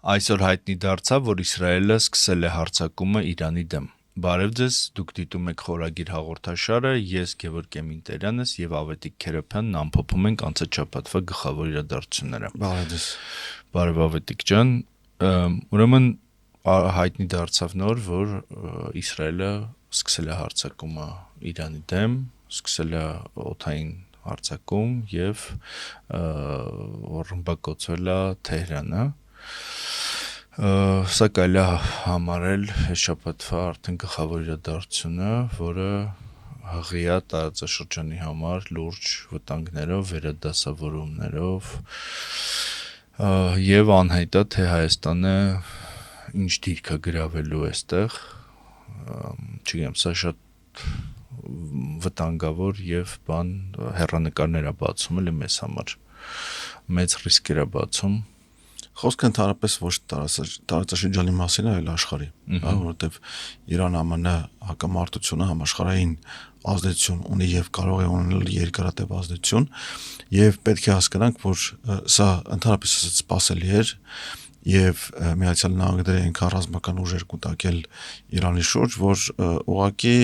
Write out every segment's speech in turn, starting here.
Այսօր հայտնի դարձավ, որ Իսրայելը սկսել է հարձակումը Իրանի դեմ։ Բարև ձեզ, դուք դիտում եք խորագիր հաղորդաշարը, ես Գևորգ Էմինտերյանս եւ Ավետիք Քերոբյանն ամփոփում ենք անցած շաբաթվա գլխավոր իրադարձությունները։ Բարև ձեզ։ Բարև Ավետիք ջան, ուրեմն հայտնի դարձավ նոր, որ Իսրայելը սկսել է հարձակումը Իրանի դեմ, սկսել է օդային հարձակում եւ ռմբակոծվել է Թեհրանը։ Սա կարելի է համարել շաբաթվա արդեն գլխավոր իրադարձությունը, որը հղիա տարածաշրջանի համար լուրջ վտանգներով, վերադասավորումներով եւ անհայտ է, թե Հայաստանը ինչ դիրք է գրավելու այստեղ, չգիտեմ, սա շատ վտանգավոր եւ հեռանկարներ է բացում էլի մեզ համար, մեծ ռիսկեր է բացում։ Խոսքը ընդհանրապես ոչ տարածաշրջանի մասին է, այլ աշխարհի, որովհետև Իրան-ԱՄՆ հակամարտությունը համաշխարհային ազդեցություն ունի եւ կարող է ունենալ երկարատև ազդեցություն, եւ պետք է հասկանանք, որ սա ընդհանրապես սպասելի էր եւ Միացյալ Նահանգները այնքան ռազմական ուժեր կուտակել Իրանի շուրջ, որ ուղղակի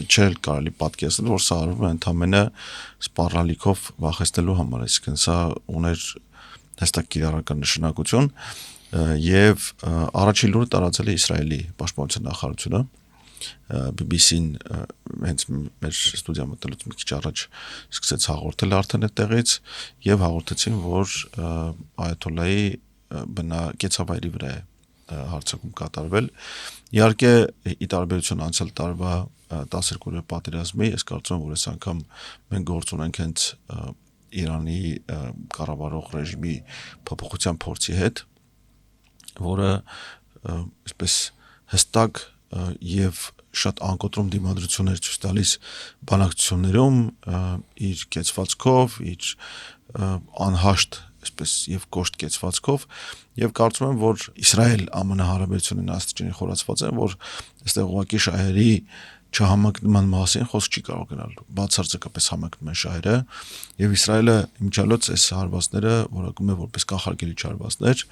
չէր կարելի պատկերացնել, որ սա արվում է ընդամենը սպառնալիքով վախեցնելու համար, այսինքն սա ուներ հստակ կիրառական նշանակություն եւ առաջին լուրը տարածել է Իսրայելի պաշտպանության նախարարությունը BBC-ն հենց մեր ստուդիա մտնելուց մի քիչ առաջ սկսեց հաղորդել արդեն այդտեղից եւ հաղորդեցին, որ այաթոլլայի կեցավայրի վրա է հարձակում կատարվել։ Իհարկե ի տարբերություն անցյալ տարվա 12-օրյա պատերազմի, ես կարծում եմ, որ այս անգամ մենք գործ ունենք հենց Իրանի կառավարող ռեժիմի փոփոխության փորձի հետ, որը այսպես հստակ եւ շատ անկոտրում դիմադրություններ ցույց տալիս բանակցություններում իր կեցվածքով, իր անհաշտ այսպես եւ կոշտ կեցվածքով եւ կարծում եմ, որ Իսրայել-ԱՄՆ հարաբերությունների աստիճանի խորացված են, որ այստեղ ուղղակի շահերի չհամակնման մասին խոսք չի կարող գնալ, բացարձակապես համակնում են շահերը եւ Իսրայելը իմիջիալոց այս հարվածները որակում է որպես կանխարգելիչ հարվածներ,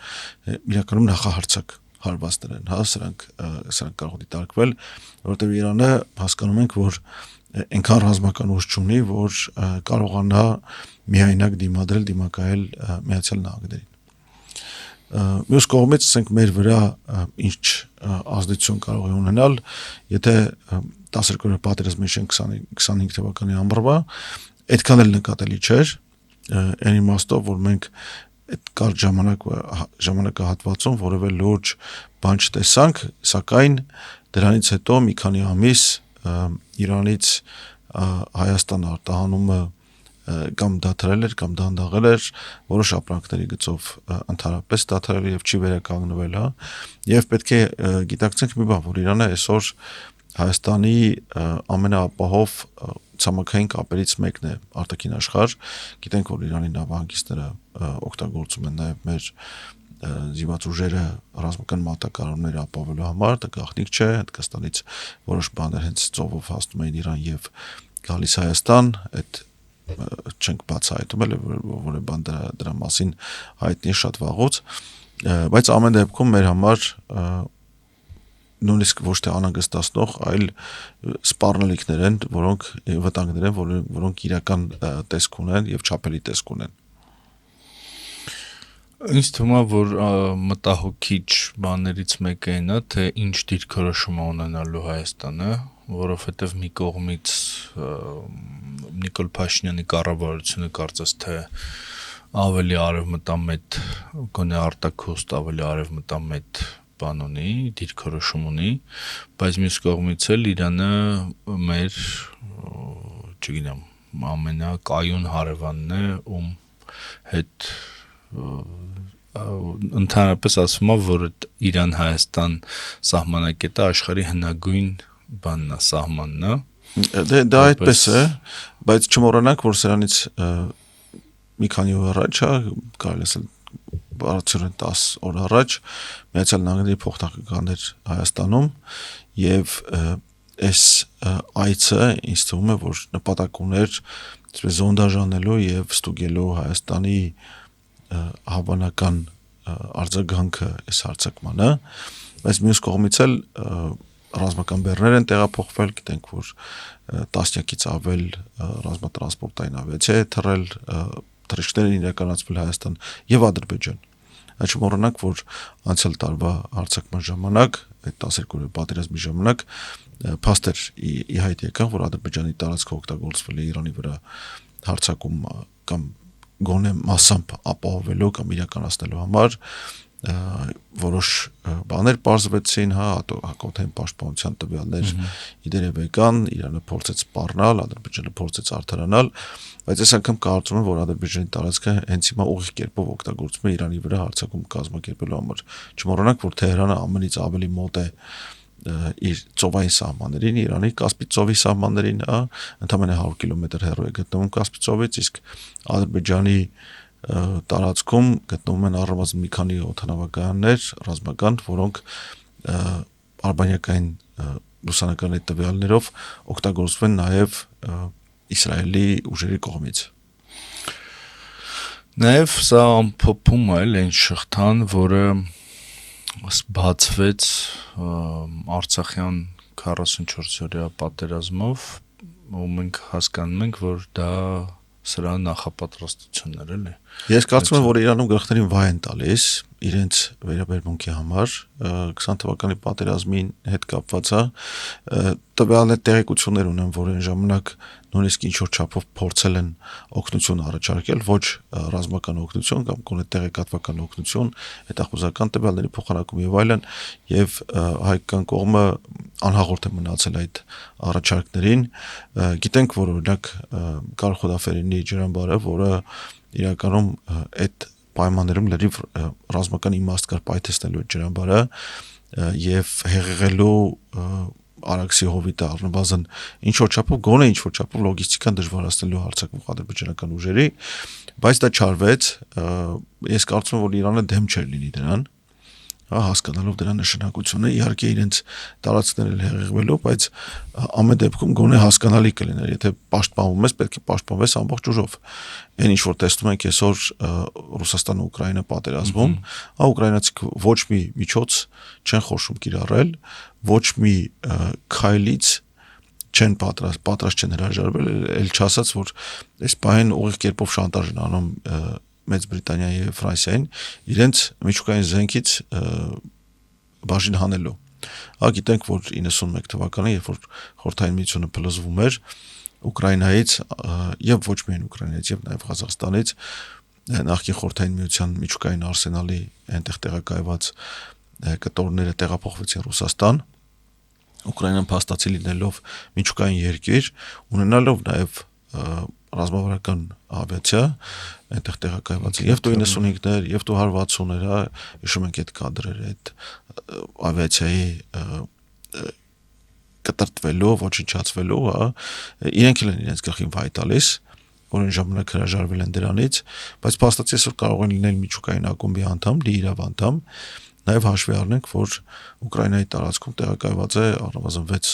իրականում նախահարձակ հարվածներ են, սրանք կարող դիտարկվել, որովհետեւ Իրանը հասկանում ենք, որ այնքան ռազմական ուժ չունի, որ կարողանա միայնակ դիմակայել Միացյալ Նահանգներին։ Մյուս կողմից ասենք մեր վրա ինչ ազդեցություն կարող է ունենալ, եթե 12-օրյա պատերազմի շենք 25 թվականի ամռվա այդքան էլ նկատելի չէր, այն իմաստով, որ մենք այդ կարճ ժամանակահատվածում որևէ լուրջ բան չտեսանք, սակայն դրանից հետո մի քանի ամիս Իրանից Հայաստան արտահանումը կամ դադարել էր, կամ դանդաղել էր, որոշ ապրանքների գծով ընդհանրապես դադարել եւ չի վերականգնվել, եւ պետք է գիտակցենք մի բան, որ Իրանը այսօր Հայաստանի ամենաապահով ցամաքային կապերից մեկն է արտաքին աշխարհ, գիտենք, որ Իրանի նավահանգիստները օգտագործում են նաեւ մեր զինված ուժերը ռազմական մատակարարումները ապահովելու համար, դա գաղտնիք չէ, Հնդկաստանից որոշ բաներ հենց ծովով հասնում են Իրան եւ գալիս Հայաստան, այդ չենք բացահայտում էլ որը բան դրա մասին հայտնի է շատ վաղուց, բայց ամեն դեպքում մեր համար նույնիսկ ոչ թե անհանգստացնող, այլ սպառնալիքներ են, որոնք վտանգներ են, որոնք իրական տեսք ունեն եւ չափելի տեսք ունեն։ Ինձ թվում է, որ մտահոգիչ բաներից մեկը այն է, թե ինչ դիրքորոշում է ունենալու Հայաստանը, որովհետև մի կողմից Նիկոլ Փաշինյանի կառավարությունը կարծես թե ավելի արևմտամետ, գոնե արտաքուստ ավելի արևմտամետ բան ունի, դիրքորոշում ունի, բայց մյուս կողմից էլ Իրանը մեր, չգիտեմ, ամենակայուն հարևանն է, ում հետ ընդհանրապես ասում է, որ Իրան-Հայաստան սահմանակետը աշխարհի հնագույն բանն է, սահմանն է։ Դա այդպես է, բայց չմոռանանք, որ սրանից մի քանի օր առաջ, կարելի ասել բարձրորեն 10 օր առաջ Միացյալ Նահանգների փոխնախագահան էր Հայաստանում եւ այս այցը ինձ թվում է, որ նպատակ ուներ զոնդաժ անելու եւ ստուգելու Հայաստանի հավանական արձագանքը այս հարձակմանը, բայց մյուս կողմից էլ ռազմական բեռներ են տեղափոխվել, գիտենք, որ տասնյակից ավել ռազմատրանսպորտային ավիացիա է թռել, թռիչքներ են իրականացվել Հայաստան եւ Ադրբեջան։ Այդ չմոռանանք, որ անցյալ տարվա հարձակման ժամանակ, այդ 12-րդ պատերազմի ժամանակ փաստեր ի հայտ եկան, որ Ադրբեջանի տարածքը օգտագործվել է Իրանի վրա հարձակում կամ գոնե մասամբ ապահովելու կամ իրականացնելու համար, որոշ բաներ պարզվեցին, հակոթեն պաշտպանության տվյալներ իդերև եկան, Իրանը փորձեց սպառնալ, Ադրբեջանը փորձեց արդարանալ, բայց այս անգամ կարծում եմ, որ Ադրբեջանի տարածքը հենց հիմա ուղիղ կերպով օգտագործվում է Իրանի վրա հարձակում կազմակերպելու համար։ Չմոռանանք, որ Թեհրանը ամենից ավելի մոտ է իր ծովային սահմաններին, Իրանի Կասպից ծովի սահմաններին, ընդամենը 100 կիլոմետր հեռու է գտնվում Կասպից ծովից, իսկ Ադրբեջանի տարածքում գտնվում են առնվազն մի քանի օդանավակայաններ, ռազմական, որոնք արբանյակային լուսանկարների տվյալներով օգտագործվում են նաև Իսրայելի ուժերի կողմից։ Նաև սա ամփոփում է այն շղթան, որը բացվեց Արցախյան 44-օրյա պատերազմով, ու մենք հասկանում ենք, որ դա սրա նախապատրաստություններ էլի։ Ես կարծում եմ, որ Իրանում գլխներին վայ են տալիս իրենց վերաբերմունքի համար 20 թվականի պատերազմին հետ կապված տվյալներ տեղեկություններ ունեն, որ այն ժամանակ նույնիսկ ինչ-որ չափով փորձել են օգնություն առաջարկել, ոչ ռազմական օգնություն կամ գոնե տեղեկատվական օգնություն, հետախուզական տվյալների փոխանակում եւ այլն, եւ հայկական կողմը անհաղորդ է մնացել այդ առաջարկներին։ Գիտենք, որ օրինակ Կարլ Խոդաֆերինի ջրամբարը, որը իրականում այդ պայմաններում լրիվ ռազմական իմաստ կար պայթեցնելու այդ ջրամբարը եւ հեղեղելու Արաքսի հովիտը առնվազն ինչ-որ չափով գոնե ինչ-որ չափով լոգիստիկան դժվարացնելու հարձակվող ադրբեջանական ուժերի, բայց դա չարվեց։ Ես կարծում եմ, որ Իրանը դեմ չէր լինի դրան, հասկանալով դրա նշանակությունը, իհարկե իրենց տարածքները հեղեղվելու, բայց ամեն դեպքում գոնե հասկանալի կլիներ, եթե պաշտպանվում ես, պետք է պաշտպանվես ամբողջ ուժով։ Այն ինչ որ տեսնում ենք այսօր Ռուսաստանը Ուկրաինա պատերազմում, ուկրաինացիք ոչ մի միջոց չեն խորշում կիրառել, ոչ մի քայլից չեն պատրաստ չեն հրաժարվել, ել չասած, որ այս պահին ուղիղ կերպով շանտաժ են անում Մեծ Բրիտանիայի եւ Ֆրանսիային իրենց միջուկային զենքից բաժին հանելու։ Գիտենք, որ 91 թվականին, երբ որ Խորհրդային միությունը փլուզվում էր Ուկրաինայից եւ ոչ միայն Ուկրաինայից եւ նաեւ Ղազախստանից, նախկին Խորհրդային միության միջուկային արսենալի այնտեղ տեղակայված կտորները տեղափոխվեցին Ռուսաստան, Ուկրաինան փաստացի լինելով միջուկային երկիր, ունենալով նաեւ ռազմավարական ավիացիա այնտեղ տեղակայված եւ դու 95-ներ եւ դու 160-ներ, հիշում ենք այդ կադրերը, այդ ավիացիայի կտրտվելու, ոչնչացվելու, իրենք էլ են իրենց գլխին վայ տալիս, որ այն ժամանակ հրաժարվել են դրանից, բայց փաստացի այսօր կարող են լինել միջուկային ակումբի անդամ, լիիրավ անդամ, նաեւ հաշվի առնենք, որ Ուկրաինայի տարածքում տեղակայված է առնվազն 6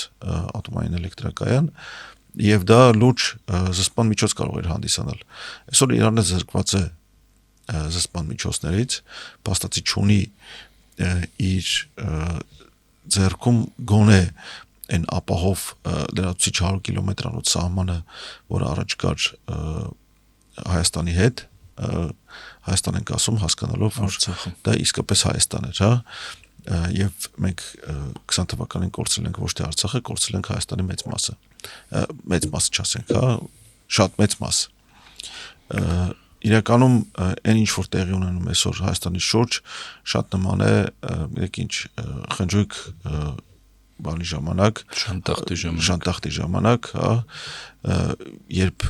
ատոմային էլեկտրակայան, եւ դա լուրջ զսպման միջոց կարող էր հանդիսանալ։ Այսօր Իրանը զրկված է զսպման միջոցներից, փաստացի չունի իր ձեռքում գոնե այն ապահով լրացուցիչ 100 կիլոմետրանոց սահմանը, որ առաջ կար Հայաստանի հետ, Հայաստան ենք ասում, հասկանալով, որ դա իսկապես Հայաստան էր, եւ մենք 20 թվականին կորցրել ենք ոչ թե Արցախը, կորցրել ենք Հայաստանի մեծ մասը չասենք, շատ մեծ մաս։ Իրականում այն ինչ որ տեղի ունենում այսօր Հայաստանի շուրջ շատ նման է, գիտեք ինչ, խնջույք բանի ժամանակ, շանտախտի ժամանակ, երբ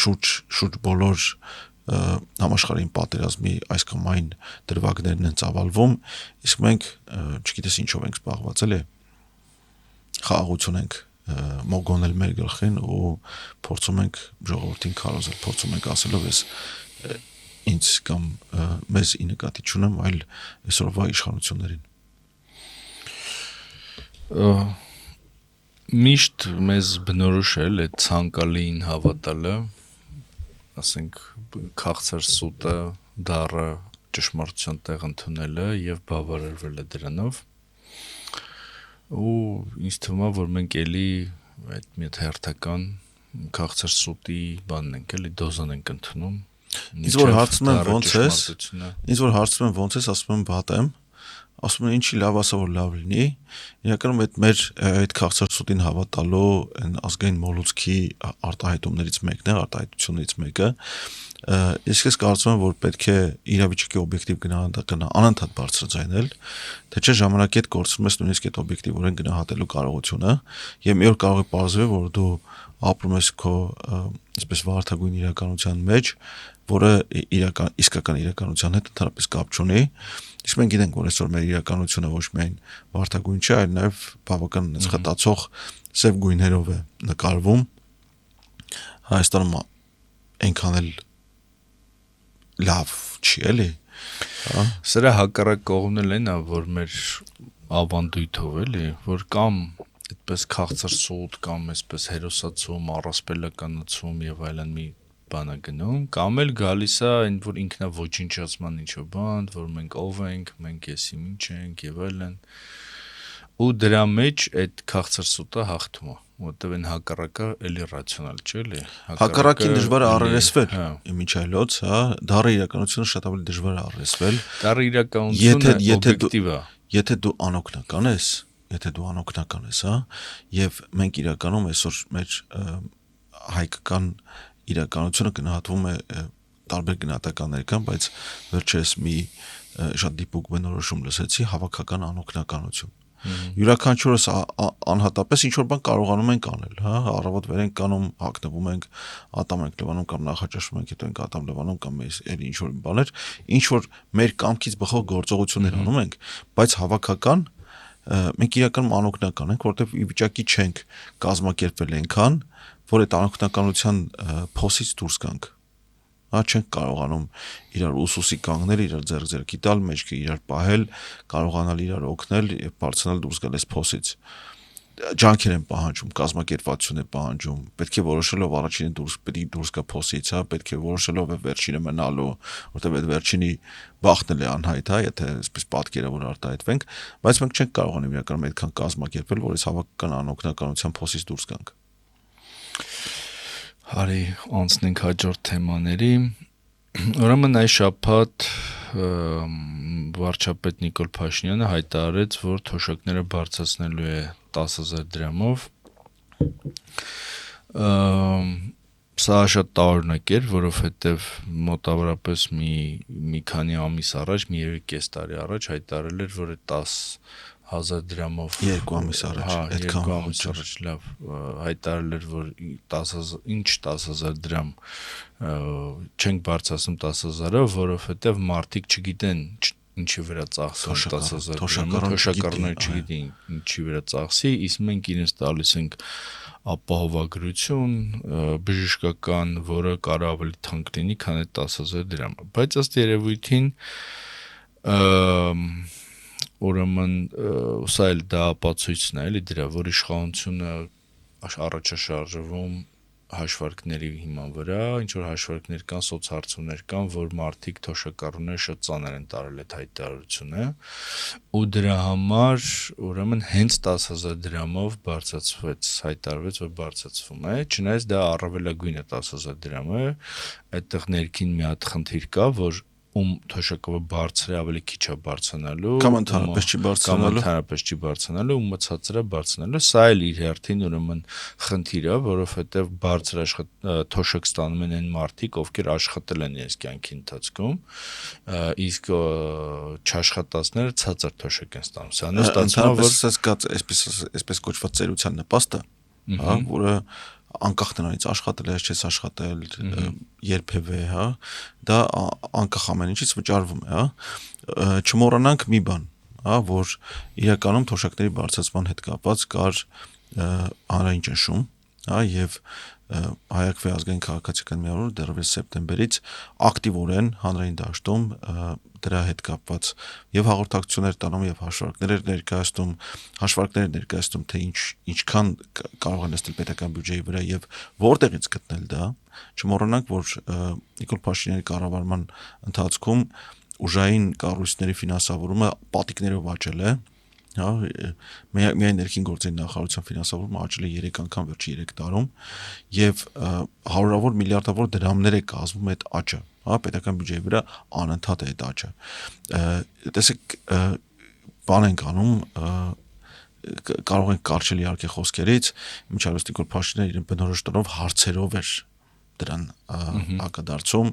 շուրջ բոլոր համաշխարհային պատերազմի այս կամ այն դրվագներն են ծավալվում, իսկ մենք չգիտես ինչով ենք զբաղված, էլի խաղաղություն ենք մոգոնել մեր գլխին ու փորձում ենք ժողովրդին քարոզել, փորձում ենք ասելով ես ինձ կամ մեզ ի նկատի չունեմ, այլ այսօրվա իշխանություններին։ Միշտ մեզ բնորոշ է այդ ցանկալիին հավատալը, ասենք քաղցր սուտը, դառը ճշմարտության տեղ ընդունելը եւ բավարարվելը դրանով ու ինձ թվում է որ մենք էլի այդ մի հերթական քաղցր սուտի բանն ենք էլի դոզան ենք ընդունում ինձ որ հարցնում են ոնց ես ասում եմ բատեմ ասում են ինչի լավ ասա որ լավ լինի իրականում այդ մեր այդ քաղցր սուտին հավատալու այն ազգային մոլուցքի արտահայտումներից մեկն է արտահայտություններից մեկը ես կարծում եմ որ պետք է իրավիճակի օբյեկտիվ գնահատականը անընդհատ բարձրաձայնել թե չէ ժամանակի հետ կորցնում ես նույնիսկ այդ օբյեկտիվորեն գնահատելու կարողությունը եւ մի օր կարող է պարզվել որ դու ապրում ես քո այսպես վարդագույն իրականության մեջ որը իսկական իրականության հետ ընդհանրապես կապ չունի իսկ մենք գիտենք որ այսօր մեր իրականությունը ոչ միայն վարդագույն չէ այլ նաեւ բավական խտացող սև գույներով է նկարվում Հայաստանում այնքան էլ լավ չի էլի սրա հակառակ կողմն էլ այն է որ մեր ավանդույթով էլի որ կամ այդպես քաղցր սուտ կամ այսպես հերոսացում առասպելականացում եւ այլն մի բանա գնում կամ էլ գալիս է այն որ ինքնա ոչնչացման ինչո բան որ մենք ով ենք մենք եսի ինչ ենք եւ այլն ու դրա մեջ այդ քաղցր սուտը հաղթում է որտեւ այն հակառակը էլի ռացիոնալ չէ էլի հակառակին դժվար է առերեսվել իմիջայլոց հա դառը իրականությունը շատ ավելի դժվար է առերեսվել դառը իրականությունը օբյեկտիվ է եթե դու անօգնական ես հա եւ մենք իրականում այսօր մեր հայկական իրականությունը գնահատվում է տարբեր գնահատականներ կան բայց վերջերս մի շատ դիպուկ բնորոշում լսեցի հավաքական անօգնականություն յուրաքանչյուրս անհատապես ինչ որ բան կարողանում ենք անել հա առավոտ վեր ենք կանում հագնվում ենք ատամ ենք լվանում կամ նախաճաշում ենք հետո ենք ատամ լվանում կամ էլի ինչ որ բաներ ինչ որ մեր կամքից բխող գործողություններ անում ենք բայց հավաքական մենք իրականում անօգնական ենք որովհետև ի վիճակի չենք կազմակերպվել այնքան որ այդ անօգնականության փոսից դուրս գանք հա չենք կարողանում իրար ուսուսի կանգնել իրար ձեռքի տալ մեջքը իրար պահել կարողանալ իրար օգնել եւ բարձրանալ դուրս գալ այս փոսից ջանքեր են պահանջում կազմակերպվածություն է պահանջում պետք է որոշելով առաջինը պետք է դուրս գա փոսից հա պետք է որոշելով է վերջինը մնալու որովհետև այդ վերջինի բախտն է անհայտ հա եթե այսպես պատկերավոր արտահայտվենք բայց մենք չենք կարողանում իրականում այդքան կազմակերպել որ այս հավաքական անօգնականության փոսից դուրս գանք Հարի անցնենք հաջորդ թեմաների ուրեմն այս շաբաթ վարչապետ Նիկոլ Փաշինյանը հայտարարեց որ թոշակները բարձրացնելու է 10,000 դրամով սա շատ տարօրինակ էր որովհետև մոտավորապես մի քանի ամիս առաջ մի կես տարի առաջ հայտարարել էր որ 10,000 դրամով 2 ամիս առաջ այդքան ամիս առաջ լավ հայտարարել էր որ 10,000 դրամ չենք բարձրացնում 10,000-ը որովհետև մարդիկ չգիտեն ինչի վրա ծախսեն 10,000 դրամը թոշակառուները չգիտեն ինչի վրա ծախսի իսկ մենք իրենց տալիս ենք ապահովագրություն բժշկական որը կարող ավելի թանկ լինի քան այդ 10,000 դրամը բայց ըստ երևույթին ուրեմն սա էլ դա ապացույցն է էլի դրա որ իշխանությունը առաջ է շարժվում հաշվարկների հիման վրա ինչ որ հաշվարկներ կան սոցհարցումներ կան որ մարդիկ թոշակառուները շատ ծանր են տարել այդ հայտարարությունը ու դրա համար ուրեմն հենց 10,000 դրամով հայտարարվեց որ բարձրացվում է չնայած դա առավելագույն է 10,000 դրամը այդտեղ ներքին մի հատ խնդիր կա որ թոշակը բարձր է ավելի քիչ է բարձրանալու կամ ընդհանրապես չի բարձրանալու ու մցածրը բարձրանալու սա էլ իր հերթին ուրեմն խնդիր է որովհետև բարձր թոշակ ստանում են այն մարդիկ ովքեր աշխատել են իրենց կյանքի ընթացքում իսկ չաշխատածները ցածր թոշակ են ստանում սա ստացվում է որ այսպես կոչված ծերության նպաստը հա որը անկախ նրանից աշխատել ես չես աշխատել երբևէ հա դա անկախ ամեն ինչից վճարվում է հա չմոռանանք մի բան հա որ իրականում թոշակների բարձրացման հետ կապված կար հանրային ճնշում հա եւ հայակվի ազգային քաղաքացիական միավորը դեռևս սեպտեմբերից ակտիվորեն հանրային դաշտում դրա հետ կապված եւ հաղորդակցություններ տանում եւ հաշվարկներ ներկայացնում թե ինչքան կարող է նստել պետական բյուջեի վրա եւ որտեղից գտնել դա չմոռանանք որ Նիկոլ Փաշինյանի կառավարման ընթացքում ուժային կառույցների ֆինանսավորումը պատիկներով աճել է, հա, միայն ներքին գործերի նախարարության ֆինանսավորումը աճել է 3 անգամ վերջի 3 տարում եւ հարյուրավոր միլիարդավոր դրամներ է կազմում այդ աճը, հա, պետական բյուջեի վրա անընդհատ է այդ աճը։ Տեսեք, բան ենք անում, կարող ենք կարճել իհարկե խոսքերից, Միչել Նիկոլ Փաշինյանը իր բնորոշ տոնով հարցերով էր դրան հակադարձում,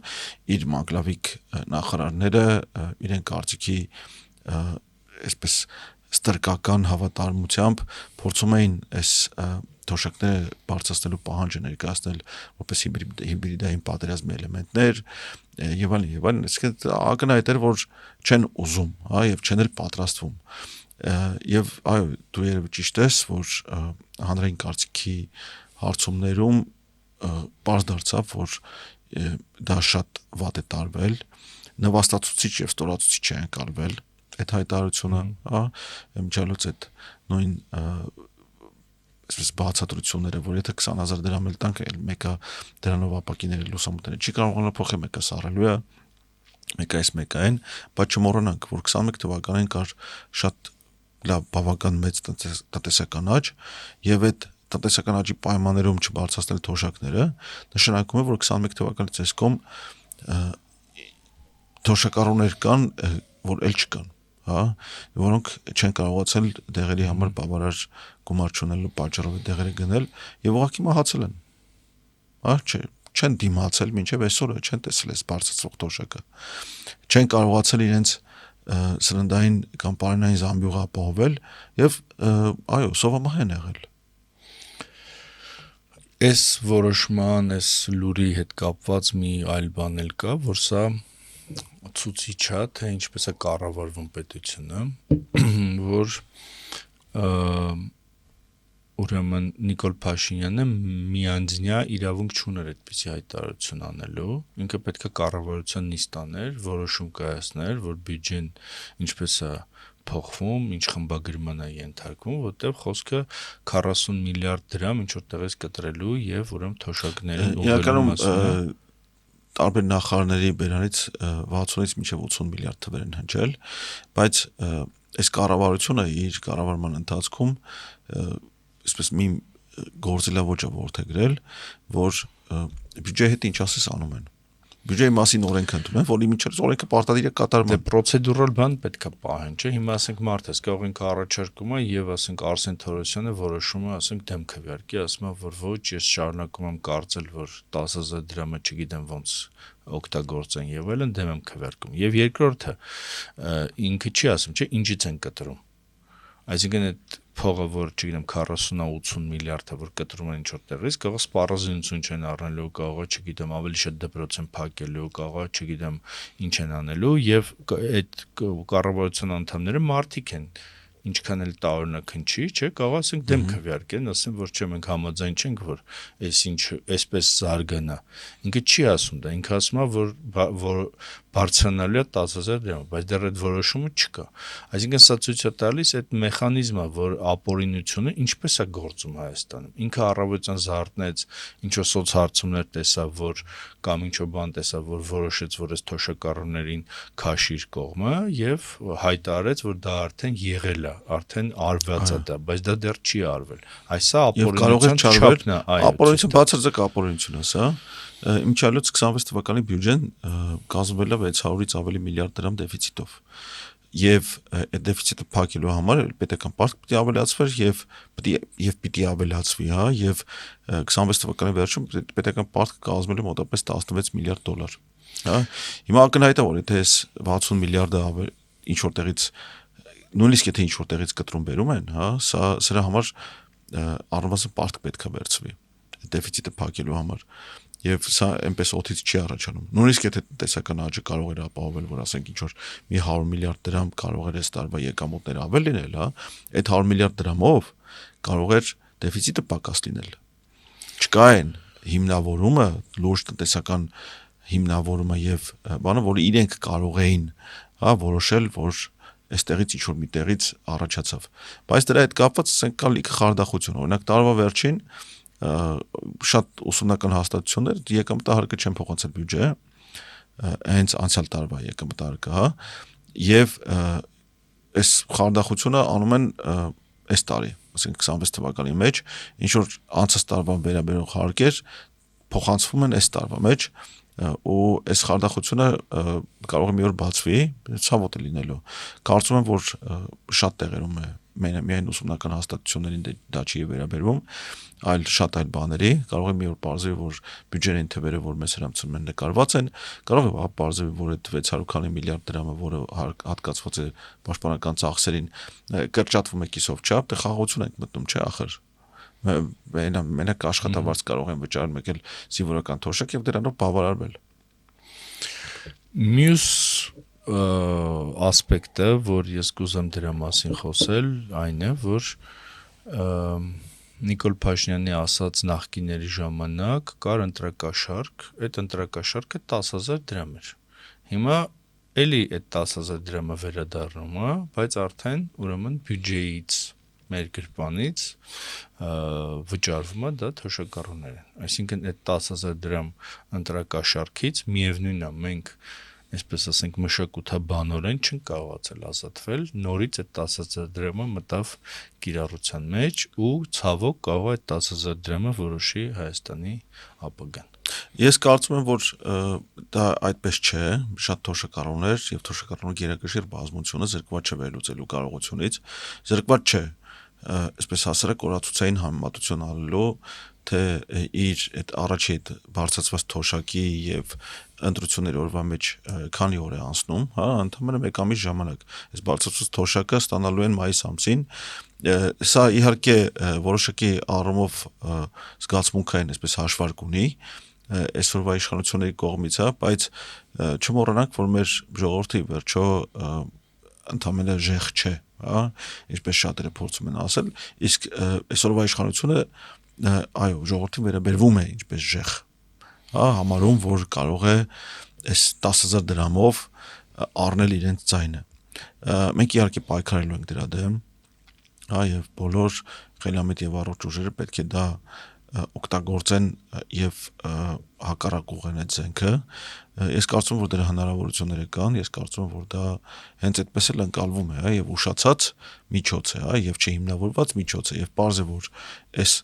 իր մակլավիկ նախարարները իրեն կարծիքի այսպես ստրկական հավատարմությամբ փորձում էին այս թոշակները բարձրացնելու պահանջը ներկայացնել որպես հիբրիդային պատերազմի էլեմենտներ եւ այլն, այսինքն ակնհայտ էր, որ չեն ուզում, հա, եւ չեն էլ պատրաստվում։ Եվ այո, դու երևի ճիշտ ես, որ հանրային կարծիքի հարցումներում պարզ դարձավ, որ դա շատ վատ է տարվել, նվաստացուցիչ եւ ստորացուցիչ է ընկալվել այդ հայտարարությունը, հա, միջալոց այդ նույն այսպես բացատրությունները, որ եթե 20,000 դրամ էլ տանք, մեկը դրանով ապակիների լուսամուտները չի կարողանա փոխել, մեկը սառելու է, մեկը այս մեկը այն, բայց չմոռանանք, որ 21 թվականին կար շատ լավ բավական մեծ տնտեսական աճ եւ այդ տնտեսական աճի պայմաններում չբարձրացնել թոշակները, նշանակում է, որ 21 թվականից այսքոմ թոշակառուներ կան, որ էլ չկան, հա, որոնք չեն կարողացել դեղերի համար բավարար գումար չունենալու պատճառով դեղերը գնել եւ ուղղակի մահացել են, հա, չեն դիմացել մինչեւ այսօր չեն տեսել այս բարձրացող թոշակը, չեն կարողացել իրենց սննդային կամ պարենային զամբյուղը ապահովել եւ այո, սովամահ են եղել։ Այս որոշման, այս լուրի հետ կապված մի այլ բան էլ կա, որ սա ցուցիչ է, թե ինչպես է կառավարվում պետությունը, որ ուրեմն Նիկոլ Փաշինյանը միանձնյա իրավունք չուներ այդպիսի հայտարարություն անելու, ինքը պետք է կառավարության նիստ աներ, որոշում կայացներ, որ բյուջեն ինչպես է փոխվում, ինչ խմբագրման է ենթարկվում, որտեղ խոսքը 40 միլիարդ դրամ ինչ որ տեղից կտրելու եւ ուրեմն թոշակներին ուղղելու մասին է։ Տարբեր նախարարների բերանից 60-ից մինչև 80 միլիարդ թվեր են հնչել, բայց այս կառավարությունը իր կառավարման ընթացքում այսպես մի գործելավոճ է որդեգրել, որ բյուջեի հետ ինչ ասես անում են։ Բյուջեի մասին օրենք ընդունում են, որի միջից օրենքը պարտադիր է կատարվում։ Դե պրոցեդուրալ բան պետք է պահեն, չէ՞։ Հիմա ասենք մարդը կարող ինքը առաջարկում է եւ ասենք Արսեն Թորոսյանը որոշում է, ասենք դեմ քվեարկի, ասում է, որ ոչ, ես շարունակում եմ կարծել, որ 10,000 դրամը չգիտեմ ոնց օգտագործեն եւ այլն, դեմ եմ քվեարկում։ Եվ երկրորդը ինքը չի ասում, չէ՞, ինչից են կտրում։ Այսինքն այդ փողը, որ չգիտեմ 40-80 միլիարդը, որ կտրում են ինչ-որ տեղից, կարող սպառազինություն չեն առնելու, կարող չգիտեմ ավելի շատ դպրոց են փակելու, կարող չգիտեմ ինչ են անելու եւ այդ կառավարության անդամները մարդիկ են, ինչքան էլ տարօրինակ հնչի, չէ, կարող ասենք դեմ քվեարկեն, ասեն, որ չէ, մենք համաձայն չենք, որ այսինչ այսպես զարգանա։ Ինքը չի ասում դա, ինքը ասում է, որ բարձրանալու է 10,000 դրամ, բայց դեռ այդ որոշումը չկա։ Այսինքն սա ցույց է տալիս այդ մեխանիզմը, որ ապօրինությունը ինչպես է գործում Հայաստանում։ Ինքը առավոտյան զարթնեց, ինչ-որ սոցհարցումներ տեսավ, որ կամ ինչ-որ բան տեսավ, որ որոշեց, որ այս թոշակառուներին քաշի իր կողմը եւ հայտարարեց, որ դա արդեն եղել է, արդեն արված է դա, բայց դա դեռ չի արվել։ Այսա ապօրինության չափն է, այո։ Ապօրինություն բացարձակ ապօրինություն է սա։ Իմիջիալոց 26 թվականի բյուջեն կազմվել է 600-ից ավելի միլիարդ դրամ դեֆիցիտով։ Եվ այդ դեֆիցիտը փակելու համար պետական պարտք պիտի ավելացվեր եւ պիտի ավելացվի, հա, եւ 26 թվականի վերջում պետական պարտքը կազմել է մոտավորապես 16 միլիարդ դոլար, հա։ Հիմա ակնհայտ է, որ եթե այս 60 միլիարդը ինչ որ տեղից նույնիսկ եթե ինչ որ տեղից կտրում բերում են, հա, սրա համար առնվազն պարտք պետք է վերցվի դեֆիցիտը փակելու համար։ Եվ սա այնպես օդից չի առաջանում։ Նույնիսկ եթե տնտեսական աճը կարող էր ապահովել, որ ասենք ինչ որ մի 100 միլիարդ դրամ կարող էր այս տարվա եկամուտները ավել լինել, հա, այդ 100 միլիարդ դրամով կարող էր դեֆիցիտը պակաս լինել։ Չկա այն հիմնավորումը, լուրջ տնտեսական հիմնավորումը եւ բանը, որ իրենք կարող էին, հա, որոշել, որ այստեղից ինչ որ մի տեղից առաջացավ։ Բայց դրա հետ կապված ասենք կա լիքը խարդախություն։ Օրինակ տարվա վերջին շատ ուսումնական հաստատություններ եկամտահարկը չեն փոխանցել բյուջեը, հենց անցյալ տարվա եկամտարկը, հա, եւ այս խարդախությունը անում են այս տարի, ասենք 26 թվականի մեջ, ինչ որ անցած տարվան վերաբերող հարկեր փոխանցվում են այս տարվա մեջ, ու այս խարդախությունը կարող է մի օր բացվի, ցավոտ է լինելու։ Կարծում եմ, որ շատ տեղերում է միայն ուսումնական հաստատություններին դա չի վերաբերվում, այլ շատ այլ բաների, կարող է մի օր պարզվի, որ բյուջեային թվերը, որ մեզ հրամցում են նկարված են, կարող է պարզվի, որ այդ 600 քանի միլիարդ դրամը, որը հատկացված է պաշտպանական ծախսերին, կրճատվում է կիսով չափ, դե խաղաղություն ենք մտնում, չէ՞ ախր։ Մենակ աշխատավարձ կարող են վճարել մեկ էլ զինվորական թոշակ եւ դրանով բավարարվել։ Մյուս ասպեկտը, որ ես կուզեմ դրա մասին խոսել, այն է, որ Նիկոլ Փաշինյանի ասած նախկիների ժամանակ կար ընտրակաշարք, այդ ընտրակաշարքը 10,000 դրամ էր։ Հիմա էլի այդ 10,000 դրամը վերադառնում է, բայց արդեն ուրեմն բյուջեից մեր գրպանից վճարվում է դա թոշակառուներ են։ Այսինքն այդ 10,000 դրամ ընտրակաշարքից միևնույնն է մենք, այսպես ասենք, մշակութաբանորեն չենք կարողացել ազատվել, նորից այդ 10,000 դրամը մտավ կիրառության մեջ ու ցավոք կարող է այդ 10,000 դրամը որոշի Հայաստանի ապագան։ Ես կարծում եմ, որ դա այդպես չէ, շատ թոշակառուներ եւ թոշակառու գերակշիռ բազմությունը զրկված չէ վերլուծելու կարողությունից, զրկված չէ այսպես հասարակ օրացուցային համեմատություն անելու, թե իր այդ առաջի այդ բարձրացված թոշակի եւ ընտրությունների օրվա մեջ քանի օր է անցնում, հա, ընդհանրապես մեկ ամիս ժամանակ։ Այս բարձրացված թոշակը ստանալու են մայիս ամսին։ Սա իհարկե որոշակի առումով զգացմունքային այսպես հաշվարկ ունի այսօրվա իշխանությունների կողմից, հա, բայց չմոռանանք, որ մեր ժողովրդի վերջո ընդամենը ժեղ չէ, հա, ինչպես շատերը փորձում են ասել, իսկ այսօրվա իշխանությունը այո, ժողովրդին վերաբերվում է ինչպես ժեղ, հա, համարում, որ կարող է այս 10,000 դրամով առնել իրենց ձայնը։ Մենք իհարկե պայքարելու ենք դրա դեմ, հա, եւ բոլոր խելամիտ եւ առողջ ուժերը պետք է դա օգտագործեն եւ հակառակուղեն այդ զենքը։ Ես կարծում եմ, որ դրա հնարավորությունները կան, ես կարծում եմ, որ դա հենց այդպես էլ ընկալվում է, հա, եւ ուշացած միջոց է, հա, եւ չհիմնավորված միջոց է, եւ պարզ է, որ այս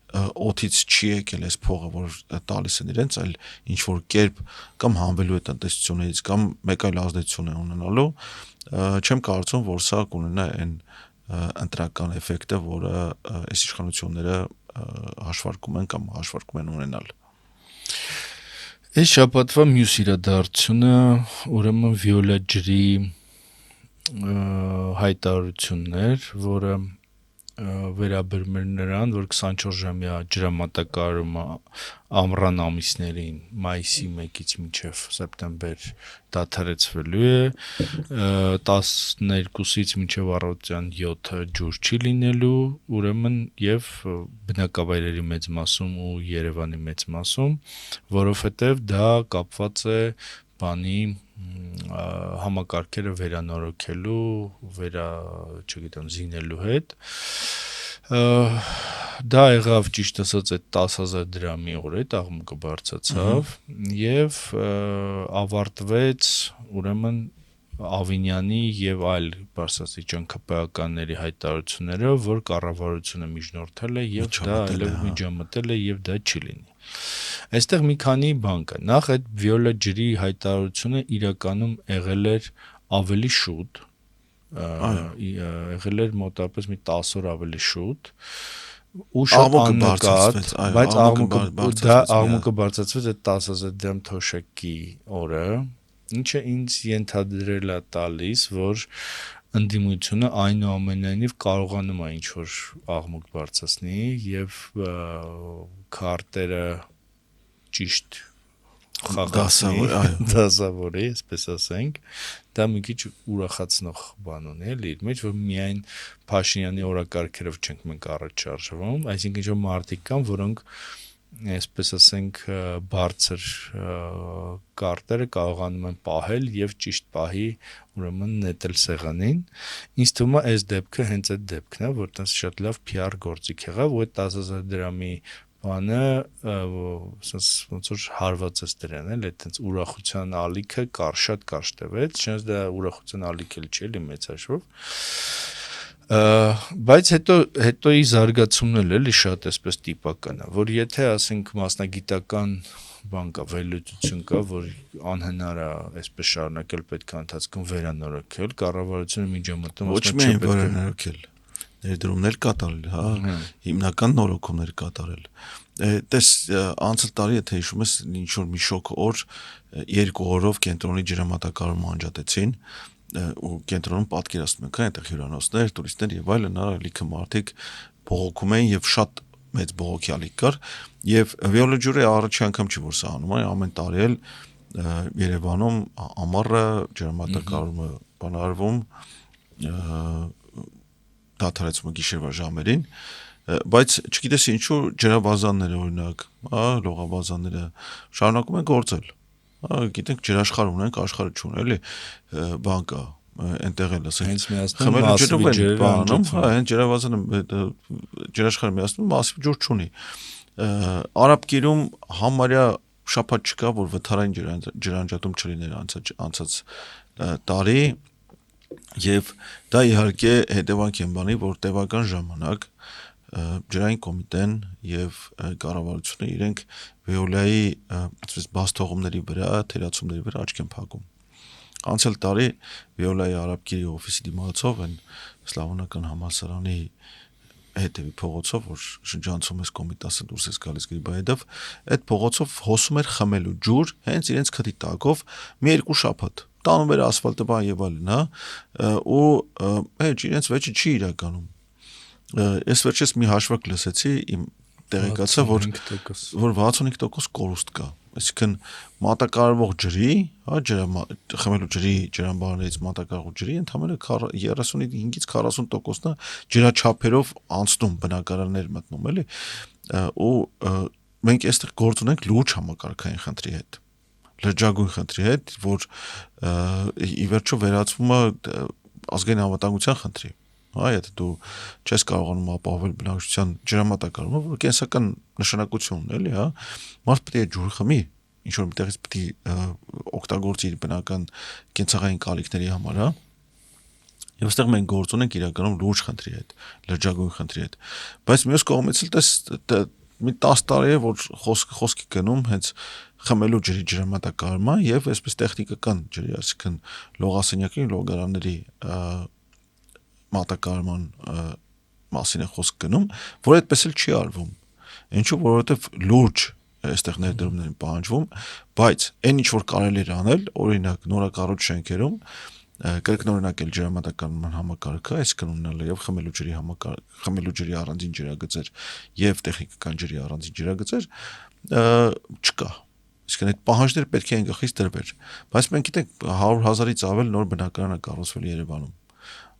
օթից չի եկել այս փողը, որ տալիս են իրենց, այլ ինչ որ կերպ կամ հանվելու է տնտեսությունից, կամ մեկ այլ ազդեցություն է ունենալու, չեմ կարծում, որ սա կունենա այն ընտրական էֆեկտը, որը այս իշխանությունները հաշվարկում են կամ հաշվարկում են ունենալ։ Այս շաբաթվա մյուս իրադարձությունը ուրեմն Վիոլա ջրի հայտարարությունն էր, որը վերաբերում էր նրան, որ 24-ժամյա ջրամատակարարումը ամռան ամիսներին մայիսի 1-ից մինչև սեպտեմբեր դադարեցվելու է, 12-ից մինչև առավոտյան 7-ը ջուր չի լինելու, ուրեմն եւ բնակավայրերի մեծ մասում ու Երևանի մեծ մասում, որովհետեւ դա կապված է բանի համակարգերը վերանորոգելու, զինելու հետ։ Դա եղավ ճիշտ ասած այդ 10,000 դրամի օրը աղմուկը բարձրացավ եւ ավարտվեց ուրեմն Ավինյանի եւ այլ բարձրաստիճան ԿՊԱ-ականների հայտարարությունները, որ կառավարությունը միջնորդել է եւ դա այլև միջամտել է եւ դա չի լինի։ Այստեղ մի քանի բան կա։ Նախ այդ Վիոլա ջրի հայտարարությունը իրականում եղել էր ավելի շուտ, եղել էր մոտավորապես մի 10 օր ավելի շուտ ու շատ աննկատ, բայց աղմուկը բարձրացվեց այդ 10,000 դրամ թոշակի օրը, ինչը ինձ ենթադրել է տալիս, որ ընդդիմությունը այնուամենայնիվ կարողանում է ինչ-որ աղմուկ բարձրացնի եւ քարտերը ճիշտ դասավորի, այսպես ասենք, դա մի քիչ ուրախացնող բան ունի էլի իր մեջ, որ միայն Փաշինյանի օրակարգերով չենք մենք առաջ շարժվում, այսինքն ինչ-որ մարդիկ կան, որոնք այսպես ասենք բարձր կարտերը կարողանում են պահել եւ ճիշտ պահի ուրեմն նետել սեղանին։ Ինձ թվում է այս դեպքը հենց այդ դեպքն է, որ տես շատ լավ PR գործիք եղավ, ու այդ 10,000 դրամի բանը ոնց որ հարված է դրան, էլ այտենց ուրախության ալիքը շատ կարճ տևեց, չնայած դա ուրախության ալիք էլ չի, էլի մեծ հաշվով։ Բայց հետո ի զարգացումն էլ էլի շատ էսպես տիպական է, որ եթե ասենք մասնագիտական բան կա, վերլուծություն կա, որ անհնար է այսպես շարունակել, պետք է ընթացքում վերանորոգել, կառավարությունը միջամտում ոչ միայն վերանորոգել, ներդրումներ կատարել, հա, հիմնական նորոգումներ կատարել։ Տես անցյալ տարի եթե հիշում ես ինչ որ մի շոկ օր 2 օրով կենտրոնի ջրամատակարարումը անջատեցին ու կենտրոնում պատկերացնում ենք այնտեղ հյուրանոցներ, տուրիստներ եւ այլն, լիքը մարդիկ բողոքում էին եւ շատ մեծ բողոքի ալիք կար եւ Վիոլեջուրի առաջի անգամ չի որ սա անում, ամեն տարի էլ Երևանում ամառը ջրամատակարարումը բանարվում դադարեցումը գիշերվա ժամերին, բայց չգիտես ինչու ջրավազանները օրինակ, լողավազանները շարունակում են գործել։ Գիտենք ջրաշխարհ ունենք, աշխարհը չունի, էլի բան կա, այնտեղ էլ ասենք խմելու ջրով են բանում, այն ջրավազանը ջրաշխարհը միացնում մասիվ ջուր չունի։ Արաբկիրում համարյա շաբաթ չկա, որ վթարային ջրանջատում չլիներ անցած տարի եւ դա իհարկե հետևանք են բանի, որ տևական ժամանակ ջրային կոմիտեն եւ կառավարությունը իրենք Վեոլայի այսպես բաստողումների վրա, թերացումների վրա աչք են փակում։ Անցյալ տարի Վեոլայի արաբկիրի օֆիսի դիմացով են Սլավոնական համալսարանի հետևի փողոցով, որ շրջանցում ես կոմիտասը դուրս ես գալիս Գրիբայեդով, այդ փողոցով հոսում էր խմելու ջուր, հենց իրենց քթի տակով մի 2 շաբաթ։ Տանում էր ասֆալտը բան եւ այլն, հա, ու հեչ իրենց վեճը չի իրականում։ Ես վերջերս մի հաշվարկ լսեցի, իմ տեղեկացա, որ 65% կորուստ կա։ Այսինքն մատակարարվող ջրի, հա, խմելու ջրի ջրամբարներից մատակարարվող ջրի ընդհանրապես 35-ից 40%-ն ջրաչափերով անցնում բնակարաններ մտնում, էլի, ու մենք այստեղ գործ ունենք լուրջ համակարգային խնդրի հետ, լրջագույն խնդրի հետ, որ ի վերջո վերածվում է ազգային անվտանգության խնդրի։ Հա, եթե դու չես կարողանում ապահովել բնակչության ջրամատակարարումը, որ կենսական նշանակություն ունի, էլի, հա, մարդ պետք է ջուր խմի, ինչ որ միտեղից պետք է օգտագործի իր բնական կենցաղային կարիքների համար, հա։ Եվ այստեղ մենք գործ ունենք իրականում լուրջ խնդրի հետ, լրջագույն խնդրի հետ։ Բայց մյուս կողմից էլ տես մի 10 տարի է, որ խոսքի գնում հենց խմելու ջրի ջրամատակարարման եւ այսպես տեխնիկական ջրի, այսինքն լողասենյակի, լոգարանների մատակարարման մասին է խոսք գնում, որ այդպես էլ չի արվում։ Ինչու, որովհետեւ լուրջ այստեղ ներդրումներ են պահանջվում, բայց այն ինչ որ կարելի է անել, օրինակ նորակառույց շենքերում կրկնօրինակել ջրամատակարարման համակարգը, այսինքն ունենալ եւ խմելու ջրի առանձին ջրագծեր եւ տեխնիկական ջրի առանձին ջրագծեր չկա։ Այսինքն այդ պահանջները պետք է այնքանից դրվեր։ Բայց մենք գիտենք 100,000-ից ավել նոր բնակարան է կառուցվել Երևանում։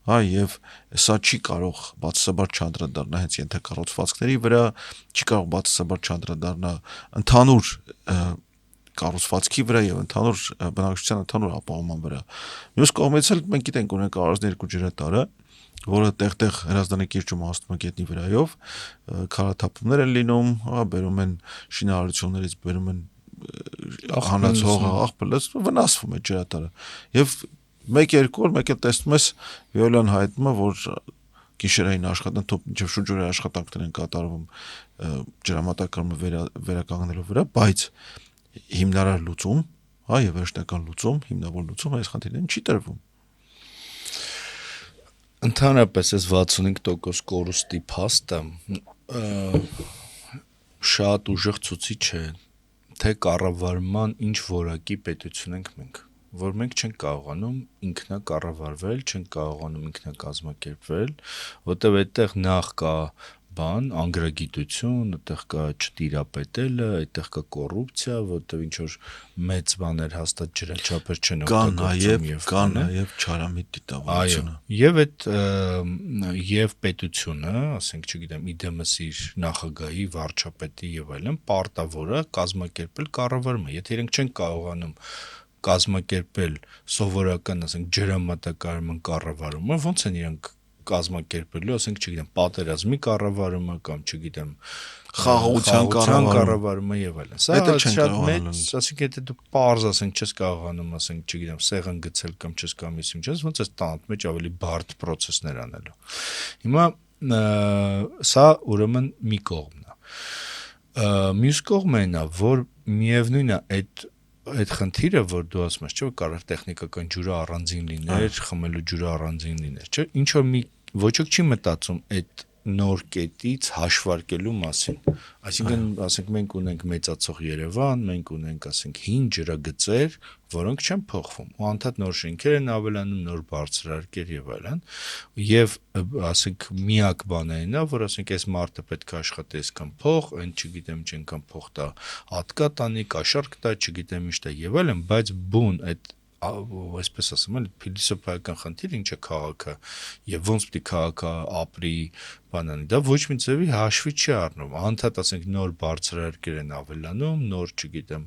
Հա, եւ սա չի կարող բացասաբար չանդրադառնա հենց ենթակառուցվածքների վրա, չի կարող բացասաբար չանդրադառնա ընդհանուր կառուցվածքի վրա եւ ընդհանուր բնակչության ընդհանուր ապահովման վրա։ Մյուս կողմից էլ մենք գիտենք ունենք Արարատի ջրատարը, որը տեղ-տեղ Հրազդանի կիրճում հասնում է գետնի վրայով, քարաթափումներ են լինում, հա, բերում են շինարարություններից, բերում են ախանացողը, աղբլած վնասվում է ջրատարը։ Եվ 1-2 օր մեկ էլ տեսնում ես Վիոլան հայտնում է, որ գիշերային աշխատանքով մինչև շուրջօրյա աշխատանքներ են կատարվում ջրամատակարարումը վերականգնելու վրա, բայց հիմնարար լուծում, հա, եւ վերջնական լուծում, հիմնավոր լուծում այս խնդիրներին չի տրվում։ Ընդհանրապես այս 65% կորուստի փաստը շատ ուժեղ ցուցիչ է, թե կառավարման ինչ որակի պետություն ենք մենք, որ մենք չենք կարողանում ինքնակառավարվել, չենք կարողանում ինքնակազմակերպվել, որտեղ այդտեղ նախ կա բան, անգրագիտություն, այդտեղ կա չտիրապետելը, այդտեղ կա կոռուպցիա, որտեղ ինչ որ մեծ բաներ հաստատ ջրաչափեր չեն օգտագործում եւ կա նաեւ չարամիտ դիտավորությունը։ Եվ այդ եւ պետությունը, ասենք, չգիտեմ, իդեմս իր նախագահի, վարչապետի եւ այլն պարտավոր է կազմակերպել կառավարումը։ Եթե իրենք չեն կարողանում կազմակերպել սովորական, ասենք, ջրամատակարարման կառավարումը, ո՞նց են իրենք կազմակերպելու, ասենք, չգիտեմ, պատերազմի կառավարումը կամ չգիտեմ, խաղաղության կառավարումը եւ այլն։ Սա շատ մեծ, ասենք, եթե դու պարզ ասենք չես կարողանում, ասենք, չգիտեմ, սեղան գցել կամ չես կամ ինչ չես, ոնց է տանդ մեջ ավելի բարդ process-ներ անելու։ Հիմա սա ուրեմն մի կողմն է։ Մյուս կողմն է, որ միևնույն է այդ խնդիրը, որ դու ասում ես, չէ՞, կարող տեխնիկական ջուրը առանձին լիներ, խմելու ջուրը առանձին լիներ, չէ՞։ Ինչ որ մի ոչոք չի մտածում այդ նոր կետից հաշվարկելու մասին։ Այսինքն, ասենք, մենք ունենք մեծացող Երևան, մենք ունենք, ասենք, հին ջրագծեր, որոնք չեն փոխվում։ Ու անդադ նոր շենքեր են ավելանում, նոր բարձրարկեր եւ այլն։ Եվ, ասենք, միակ բանը այն է, որ ասենք, այս մարդը պետք է աշխատի այսքան փող, այն չգիտեմ, չենքան փող տա, ատկա տանի, կաշառք տա, չգիտեմ ինչ տա եւ այլն, բայց բուն այդ այսպես ասեմ, փիլիսոփայական խնդիր ինչ է քաղաքը եւ ոնց պիտի քաղաքը ապրի բանանի, դա ոչ մի ձևի հաշվի չի առնում, անդադ ասենք նոր բարձրարկեր են ավելանում, նոր չգիտեմ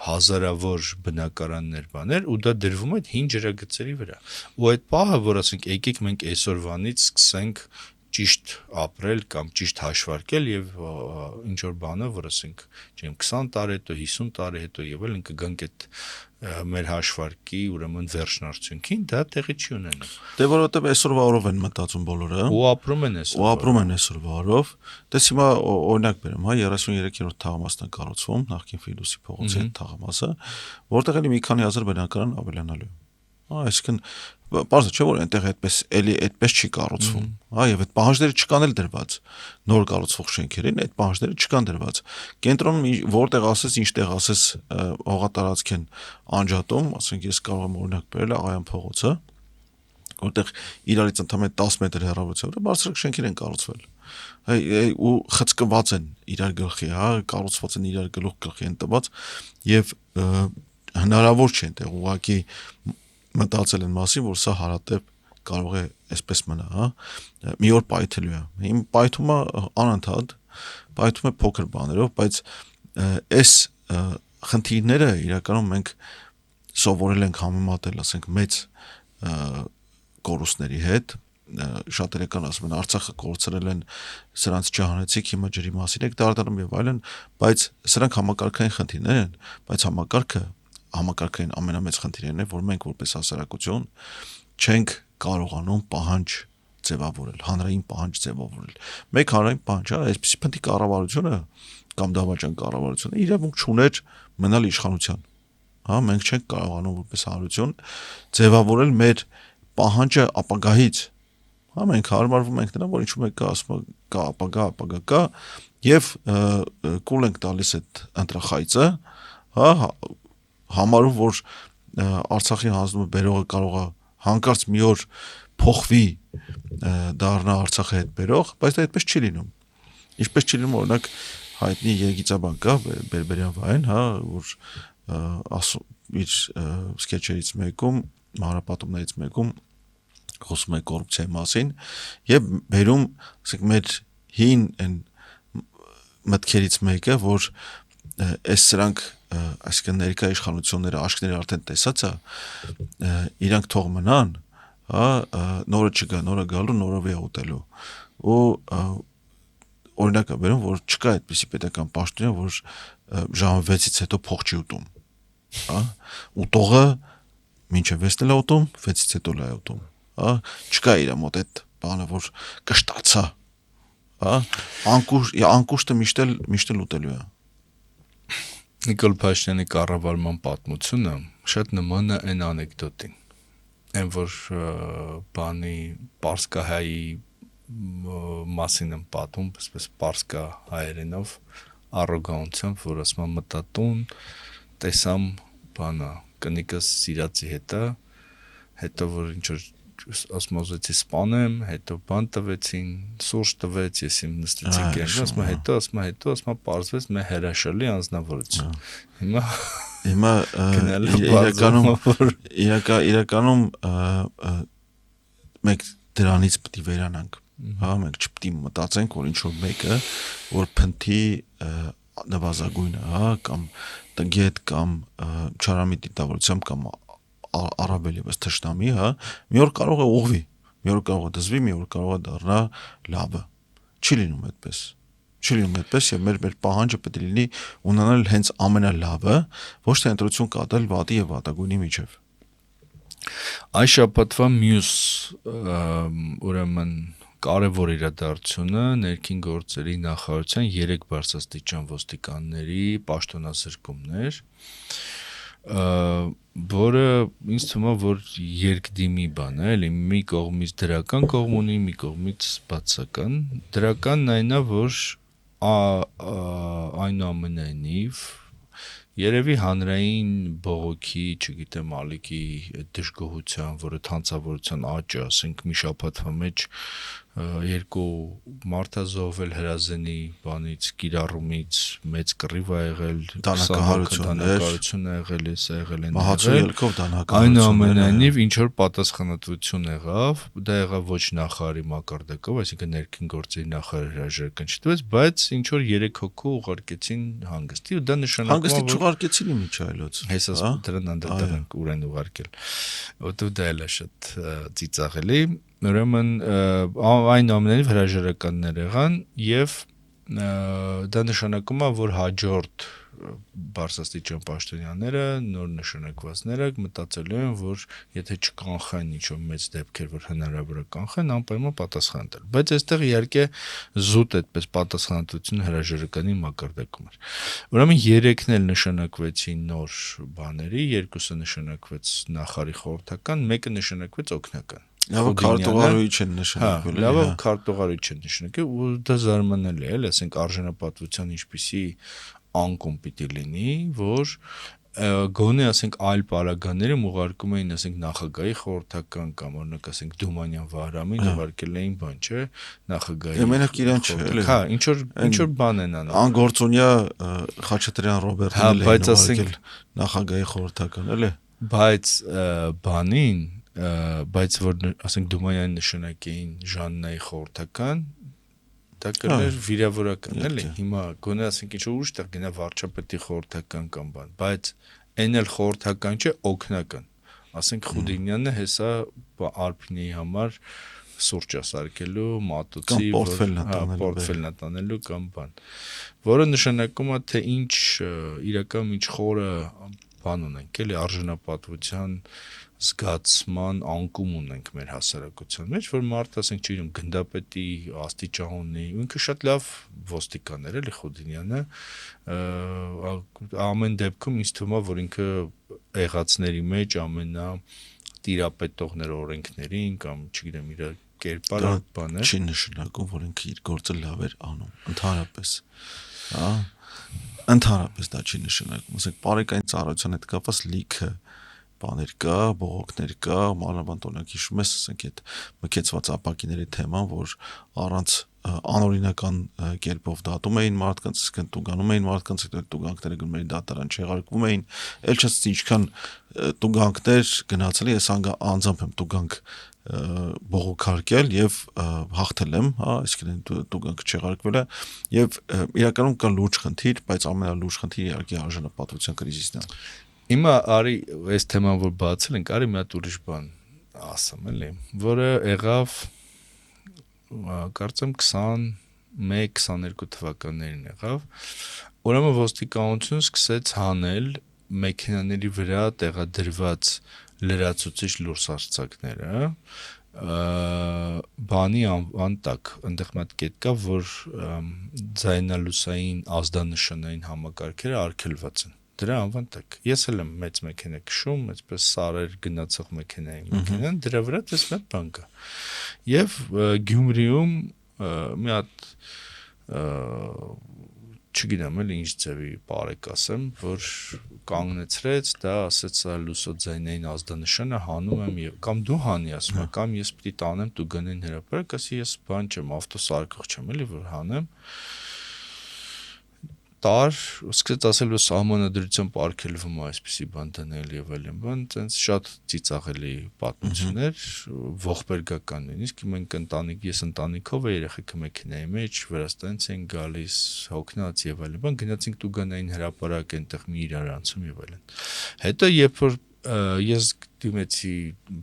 հազարավոր բնակարաններ բաներ ու դա դրվում է հին ջրագծերի վրա ու այդ պահը որ ասենք եկեք մենք այսօրվանից սկսենք ճիշտ ապրել կամ ճիշտ հաշվարկել եւ ինչ որ բանը որ ասենք չեմ 20 տարի հետո 50 տարի հետո եւ այլն կգանք այդ մեր հաշվարկի ուրեմն վերջնարդյունքին դա տեղի չի ունենում դե որովհետեւ այսօրվա օրով են մտածում բոլորը ու ապրում են այսօրվա օրով դες հիմա օրինակ բերեմ հա 33-րդ թաղամասն է կառուցվում նախկին Ֆիլդուսի փողոցի թաղամասը որտեղ էլի մի քանի հազար բնակարան ավելանալու այսինքն բարձր չէ որ այնտեղ այդպես չի կառուցվում հա եւ այդ պահանջները չկան էլ դրված նոր կառուցվող շենքերին այդ պահանջները չկան դրված կենտրոնում որտեղ ասես ինչտեղ ասես հողատարածք են անջատում ասենք ես կարող եմ օրինակ բերել Աղայան փողոցը որտեղ իրարից ընդամենը 10 մետր հեռավորությամբ բարձր շենքեր են կառուցվել ու խցկված են իրար գլխի հա կառուցված են իրար գլխի են տված եւ հնարավոր չէ այնտեղ ուղղակի մտածել են մասին, որ սա հարատև կարող է այսպես մնա, հա։ Մի օր պայթելու է։ Իմ պայթումը անընդհատ, պայթում է փոքր բաներով, բայց այս խնդիրները իրականում մենք սովորել ենք համեմատել, ասենք, մեծ կորուստների հետ, շատերը կան ասում են Արցախը կորցրել են, սրանց չհանեցիք, հիմա ջրի մասին եք դարձնում եւ այլն, բայց սրանք համակարգային խնդիրներ են, բայց համակարգային ամենամեծ խնդիրն է, որ մենք որպես հասարակություն չենք կարողանում պահանջ ձևավորել, հանրային պահանջ ձևավորել։ Մեկ հանրային պահանջ, այսպեսի փնտի կառավարությունը կամ դավաճան կառավարությունը իրավունք չուներ մնալ իշխանության։ Հա, մենք չենք կարողանում որպես հանրություն ձևավորել մեր պահանջը ապագայից։ Հա, մենք հարմարվում ենք նրան, որ ինչու մեկ ասում կա ապագա կա եւ կուլ ենք տալիս այդ ընտրախայծը, հա համարում որ Արցախի հանձնումը բերողը կարող է հանկարծ մի օր փոխվի դառնա Արցախի հետ բերող, բայց դա այդպես չի լինում։ Ինչպես չի լինում օրինակ հայտնի երգիծաբան կա Բերբերյան Վային, հա, որ իր սկեչերից մեկում, հանրապատումներից մեկում խոսում է կոռուպցիայի մասին եւ բերում, ասենք, մեր հին այն մտքերից մեկը, որ այս սրանք այսինքն ներկա իշխանությունները աշկները արդեն տեսած է իրանք թող մնան հա նորը չգա նորը գալու նորով է ուտելու ու օրինակ է բերում որ չկա այդպիսի պետական պաշտոնյա որ ժամը 6-ից հետո փող չի ուտում հա ուտողը մինչև 6-ն է ուտում 6-ից հետո է ուտում հա չկա իր մոտ այդ բանը որ կշտացա հա անկուշտը միշտ ուտելու է Նիկոլ Փաշինյանի կառավարման պատմությունը շատ նման է այն անեկդոտին։ Այն որ բանի Պարսկահայի մասին եմ պատում, այսպես Պարսկա հայերենով առոգանությամբ, որ ասում եմ մտատուն, տեսամ բանը, կնիկս սիրածի հետո որ ինչ որ ասմոզեցի սպանեմ, հետո բան տվեցին, սուրճ տվեց, ես իմ նստեցի կերնը, ասма պարզվեց մեր հրաշալի անձնավորություն։ Հիմա իրականում մենք դրանից պետք է վերանանք, հա, մենք չպետք է մտածենք, որ ինչ-որ մեկը, որ փնթի նվազագույնը, հա, կամ տգետ կամ չարամիտ դիտավորությամբ կամ առավել եւս թշնամի, հա, մի օր կարող է ուղղվի, մի օր կարող է դզվի, մի օր կարող է դառնա լավը։ Չի լինում այդպես։ Չի լինում այդպես եւ մեր պահանջը պետք է լինի ունենալ հենց ամենալավը, ոչ թե ընտրություն կատարել վատի եւ վատագույնի միջև։ Այս շաբաթվա մյուս ուրեմն կարևոր իրադարձությունը ներքին գործերի նախարարության 3 բարձրաստիճան ոստիկանների պաշտոնազրկումն էր, որը ինձ թվում է, որ երկդիմի բան է, էլի մի կողմից դրական կողմ ունի, մի կողմից բացական։ Դրականն այն է, որ այնուամենայնիվ երևի հանրային բողոքի, չգիտեմ, ալիքի դժգոհության, որը թանցավորության աճը, ասենք մի շաբաթվա մեջ 2 մարդազոհվել հրազենի բանից, կիրառումից, մեծ կռիվ ա եղել, դանակահարություն ա եղել, սա եղել են մահացու ելքով դանակահարություն։ Այնուամենայնիվ ինչ որ պատասխանատվություն եղավ, դա եղավ ոչ նախարարի մակարդակով, այսինքն ներքին գործերի նախարարի հրաժարական չտվեց, բայց ինչ որ 3 հոգու ուղարկեցին հանգստի ու դա նշանակում է, որ ուղարկեցին Միչայելոց։ Հեսա դրան անդրադառնանք ուր են ուղարկել։ Որտեվ դա էլ է շատ ծիծաղելի։ Ուրեմն այնուամենայնիվ հրաժարականներ եղան եւ դա նշանակում է, որ հաջորդ բարձրաստիճան պաշտոնյաները, նոր նշանակվածները մտածելու են, որ եթե չկանխեն ինչ-որ մեծ դեպքեր, որ հնարավոր է կանխեն, անպայման պատասխան տալ։ Բայց այստեղ իհարկե զուտ այդպես պատասխանատվությունը հրաժարականի մակարդակում էր։ Ուրեմն 3-ն էլ նշանակվեցին նոր բաների, 2-ը նշանակվեց նախարարի խորհրդական, 1-ը նշանակվեց օգնական։ Լավ քարտուղարուհի չեն նշանակվել։ Լավ քարտուղարուհի չեն նշանակել ու դա զարմանալի է, ասենք արժանապատվության ինչպիսի անկում պիտի լինի, որ գոնե ասենք այլ պարագաները ուղարկում էին ասենք նախագահի խորհրդական կամ օրինակ ասենք Դումանյան Վահրամին ուղարկել էին բան, չէ, նախագահի։ Մենակ իրան չէ, էլի։ Հա, ինչ որ բան են անում։ Անգործունյա Խաչատրյան Ռոբերտն էլ էին ուղարկել նախագահի խորհրդական, էլի։ Բայց բանին բայց որ ասենք Դումանյան նշանակեին Ժաննայի խորհրդական, դա կներ վիրավորական, էլի։ Հիմա գոնե ասենք ինչ որ ուշտեղ գնա վարչապետի խորհրդական կամ բան, բայց այն էլ խորհրդական չէ, օգնական։ Ասենք Խուդինյանը հեսա Արփինեի համար սուրճ ասարկելու, մատուցի, պորտֆելն տանելու կամ բան, որը նշանակում է թե ինչ իրական ինչ խորը բան ունենք, էլի արժանապատվության զգացման անկում ունենք մեր հասարակության մեջ, որ մարդը ասենք չգիտեմ գնդապետի աստիճան ունի, ինքը շատ լավ ոստիկան էր, էլի Խուդինյանը, ամեն դեպքում ինձ թվում է, որ ինքը եղածների մեջ ամենա տիրապետողներ օրենքներին կամ չգիտեմ իր կերպարը բան է։ Չի նշանակում, որ ինքը իր գործը լավ էր անում, ընդհանրապես, հա, ընդհանրապես դա չի նշանակում, ասենք բարեկային ծառայության հետ կապված լիքը բաներ կա, բողոքներ կա, մանավանդ օրինակ հիշում ես, ասենք այդ մկեցված ապակիների թեման, որ առանց անօրինական կերպով դատում էին մարդկանց, իսկն տուգանում էին մարդկանց, այդ տուգանքները գնում էին դատարան չեղարկվում էին, ել չասած ինչքան տուգանքներ գնացել, ես անձամբ եմ տուգանք բողոքարկել եւ հաղթել եմ, հա, այսինքն տուգանքը չեղարկվել է եւ իրականում կա լուրջ խնդիր, բայց ամենալուրջ խնդիրը իհարկե արժանապատվության կրիզիսն է։ Հիմա արի այս թեման որ բացել ենք, արի մի հատ ուրիշ բան ասեմ, էլի, որը եղավ կարծեմ 21-22 թվականներին եղավ, ուրեմն ոստիկանությունը սկսեց հանել մեքենաների վրա տեղադրված լրացուցիչ լուրսարձակները, բանի անվան տակ, այնտեղ մի հատ կետ կա, որ ձայնալուսային ազդանշանային համակարգերը արգելված են։ Դրա անվան տակ։ Ես էլ եմ մեծ մեքենա քշում, այսպես սարեր գնացող մեքենան, դրա վրա դες մի հատ բան կա։ Եվ Գյումրիում մի հատ չգիտեմ էլ ինչ ձևի բարեկ ասեմ, որ կանգնեցրեց, դա ասեց սա լուսոձայնային ազդանշանը հանում եմ եւ կամ դու հանի ասում եմ, կամ ես պիտի տանեմ դու գնեն հրապարակ, ասի ես բան չեմ, ավտոսարկող չեմ, էլի որ հանեմ։ Տար, սկսեց ասել որ սահմանադրությամբ արգելվում է այսպիսի բան դնել եւ այլն բան, այնց շատ ծիծաղելի պատմություններ, ողբերգական նույնիսկ մենք ես ընտանիքով է երեխեքը մեքենայի մեջ Վրաստանից են գալիս, հոգնած եւ այլն բան, գնացինք Տուգանային հրապարակ այնտեղ մի իրարանցում եւ այլն։ Հետո երբ որ ես դիմեցի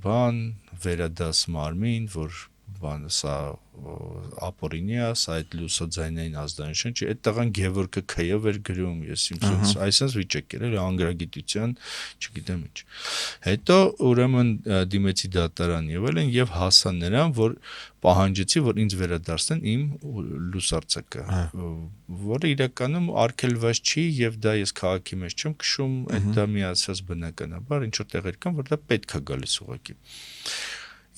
բան վերադաս մարմին, որ բանը սա ապօրինի է, սա այդ լուսոձայնային ազդանշան չի, այդ տղան Գևորգը Քյով էր գրում, ես իմ այսպես վիճակել էր անգրագիտության, չգիտեմ ինչ։ Հետո ուրեմն դիմեցի դատարան եւ հասա նրան, որ պահանջեցի, որ ինձ վերադարձնեն իմ լուսարձակը, որը իրականում արգելված չի եւ դա ես քաղաքի մեջ չեմ քշում, այդ դա միացած բնականաբար ինչ որ տեղեր կան, որ դա պետք է գալիս ուղղակի։